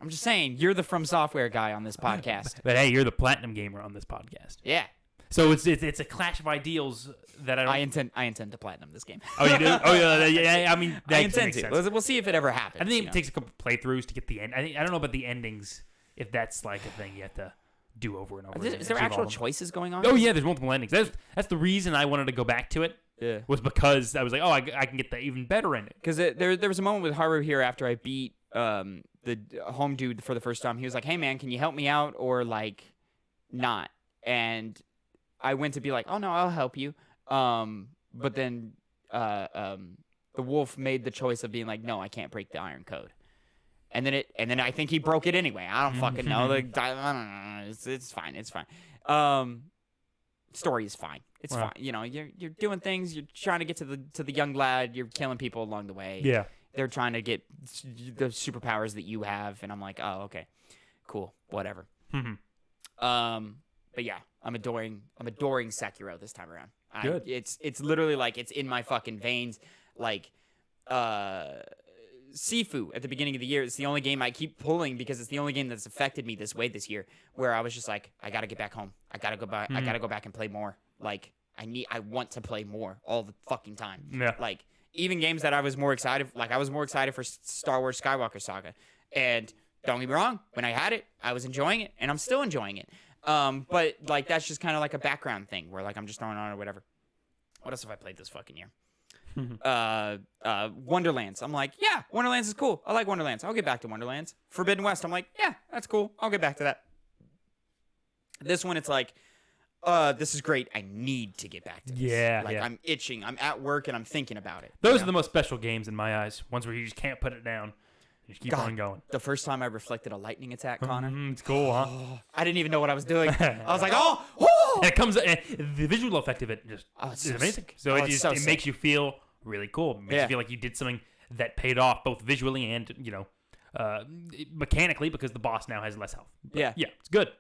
I'm just saying, you're the From Software guy on this podcast. But hey, you're the platinum gamer on this podcast. Yeah. So it's a clash of ideals that I don't. I intend to platinum this game. Oh, you do? Oh, yeah. I mean, that I intend makes to. sense. We'll see if it ever happens. I think it takes a couple playthroughs to get the end. I don't know about the endings. If that's like a thing you have to do over and over. Is there actual choices going on? Oh yeah, there's multiple endings. That's the reason I wanted to go back to it. Yeah. Was because I was like, I can get the even better ending. Because there was a moment with Haru here after I beat the home dude for the first time. He was like, "Hey man, can you help me out or like not?" And I went to be like, "Oh no, I'll help you." But then the wolf made the choice of being like, "No, I can't break the iron code." And then I think he broke it anyway. I don't fucking know. I don't know. It's fine. It's fine. Story is fine. It's fine. You're doing things. You're trying to get to the young lad. You're killing people along the way. Yeah. They're trying to get the superpowers that you have, and I'm like, oh, okay, cool, whatever. But yeah, I'm adoring Sekiro this time around. Good. It's literally like it's in my fucking veins. Like, Sifu at the beginning of the year. It's the only game I keep pulling because it's the only game that's affected me this way this year. Where I was just like, I gotta get back home. I gotta go back. I gotta go back and play more. Like, I want to play more all the fucking time. Yeah. Like, even games that I was more excited, like I was more excited for Star Wars Skywalker Saga. And don't get me wrong, when I had it, I was enjoying it, and I'm still enjoying it. But like that's just kind of like a background thing where like I'm just throwing on or whatever. What else have I played this fucking year? Wonderlands. I'm like, yeah, Wonderlands is cool. I like Wonderlands. I'll get back to Wonderlands. Forbidden West. I'm like, yeah, that's cool. I'll get back to that. This one, it's like, this is great. I need to get back to this. Yeah, like I'm itching. I'm at work and I'm thinking about it. Those are the most special games in my eyes. Ones where you just can't put it down. You just keep on going. The first time I reflected a lightning attack, Connor. It's cool, huh? I didn't even know what I was doing. I was like, oh! And it comes. The visual effect of it just is amazing. So it makes you feel really cool. It makes you feel like you did something that paid off both visually and mechanically because the boss now has less health. But yeah, it's good.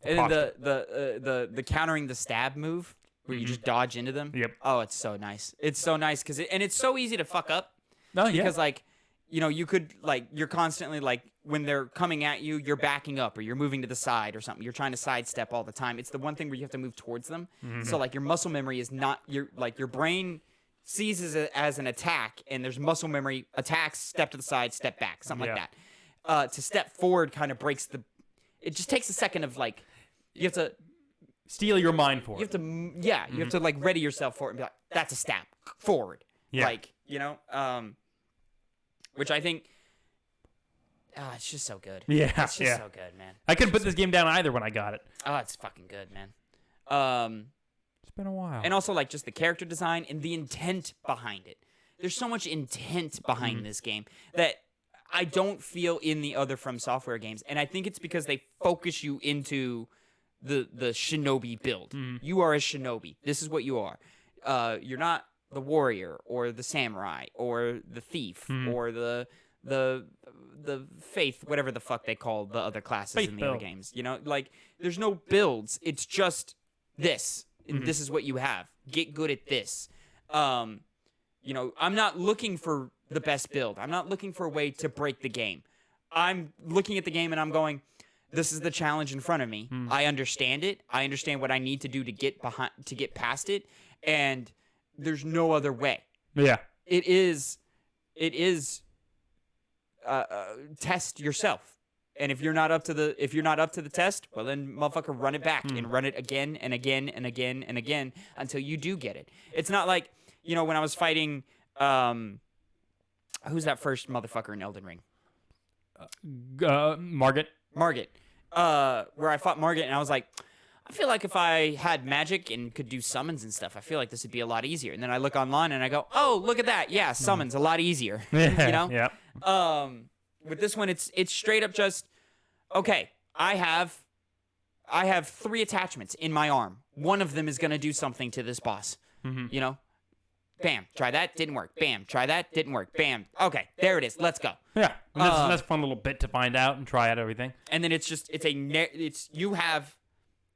And then the countering the stab move where you just dodge into them. Yep. Oh, it's so nice. It's so nice because it's so easy to fuck up. No, yeah. Because like, you could like you're constantly like when they're coming at you, you're backing up or you're moving to the side or something. You're trying to sidestep all the time. It's the one thing where you have to move towards them. So like your muscle memory is not your brain sees it as an attack and there's muscle memory attacks, step to the side, step back, something like that. To step forward kind of breaks it just takes a second of like you have to steel your mind for it. You have to you have to like ready yourself for it and be like, that's a stab forward. Yeah. Like, which I think it's just so good. Yeah. It's just so good, man. I couldn't put this game down either when I got it. Oh, it's fucking good, man. It's been a while. And also like just the character design and the intent behind it. There's so much intent behind this game that I don't feel in the other From Software games. And I think it's because they focus you into the shinobi build. You are a shinobi. This is what you are. You're not the warrior or the samurai or the thief or the faith, whatever the fuck they call the other classes Faith in the other build. games. You know, like there's no builds. It's just this. And this is what you have. Get good at this. You know, I'm not looking for the best build. I'm not looking for a way to break the game. I'm looking at the game and I'm going, this is the challenge in front of me. I understand it. I understand what I need to do to get past it, and there's no other way. Yeah. It is test yourself. And if you're not up to the test, well then motherfucker run it back and run it again and again and again and again until you do get it. It's not like, you know, when I was fighting who's that first motherfucker in Elden Ring? Margit. Where I fought Margit and I was like, I feel like if I had magic and could do summons and stuff, I feel like this would be a lot easier. And then I look online and I go, oh, look at that. Yeah, summons, a lot easier. You know? Yeah. With this one, it's straight up just, okay, I have 3 attachments in my arm. One of them is going to do something to this boss. You know? Bam, try that, didn't work. Bam, try that, didn't work. Bam. Okay, there it is. Let's go. Yeah. And that's a fun little bit to find out and try out everything. And then you have,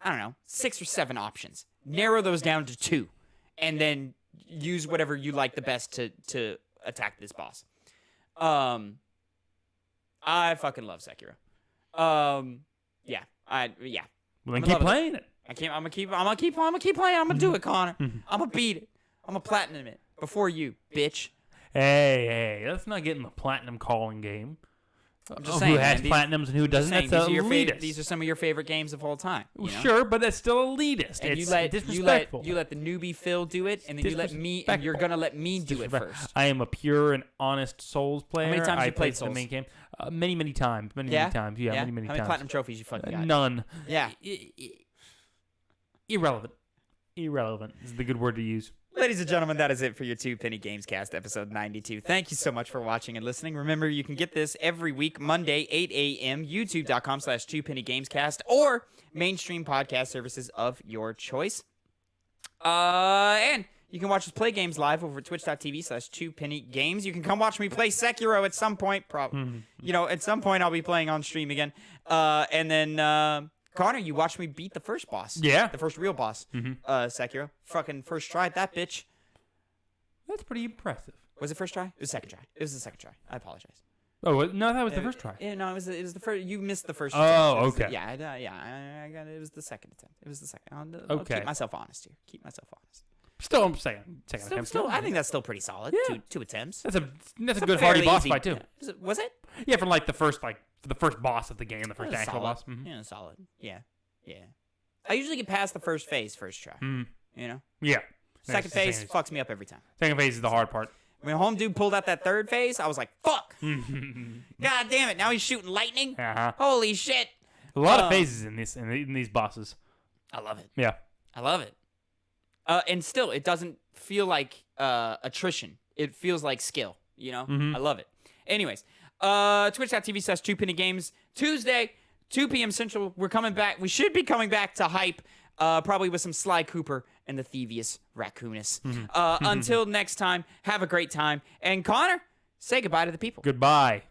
I don't know, 6 or 7 options. Narrow those down to 2, and then use whatever you like the best to attack this boss. I fucking love Sekiro. Yeah. Well, then keep playing it. I'm gonna keep playing. I'm gonna do it, Connor. I'm gonna beat it. I'm gonna platinum it before you, bitch. Hey, let's not get in the platinum calling game. I'm just saying, who has man, platinums and who doesn't? That's elitist. These are some of your favorite games of all time. You know? Sure, but that's still elitist. And it's disrespectful. You let the newbie Phil do it, and then you're gonna let me do it first. I am a pure and honest Souls player. How many times I you played Souls? the main game? Many times. Many times. Yeah, many How many times. platinum trophies you fucking got? None. Yeah. Irrelevant. Irrelevant is the good word to use. Ladies and gentlemen, that is it for your 2 Penny Gamescast episode 92. Thank you so much for watching and listening. Remember, you can get this every week, Monday, 8 a.m., youtube.com/2pennygamescast, or mainstream podcast services of your choice. And you can watch us play games live over at twitch.tv/2pennygames. You can come watch me play Sekiro at some point. You know, at some point I'll be playing on stream again. And then... Connor, you watched me beat the first boss. Yeah. The first real boss. Sekiro. Fucking first try at that bitch. That's pretty impressive. Was it first try? It was second try. It was the second try. I apologize. Oh, no, that was the first try. Yeah, no, it was the first. You missed the first attempt. attempt. Okay. I got it. It was the second attempt. It was the second. I'll okay. keep myself honest here. Still, I'm saying second attempt. Still, I think that's still pretty solid. Yeah. Two attempts. That's a good hearty boss fight too. Yeah. Was it? Yeah, for like the first boss of the game, the first actual boss. Yeah, solid. Yeah. I usually get past the first phase first try. You know? Yeah. Second phase fucks me up every time. Second phase is the hard part. When Home Dude pulled out that third phase, I was like, fuck! God damn it, now he's shooting lightning? Holy shit! A lot of phases in these bosses. I love it. Yeah. I love it. And still, it doesn't feel like attrition. It feels like skill, you know? I love it. Anyways, twitch.tv/2pennygames. Tuesday, 2 p.m. Central, we're coming back. We should be coming back to hype, probably with some Sly Cooper and the Thievius Raccoonus. Until next time, have a great time. And Connor, say goodbye to the people. Goodbye.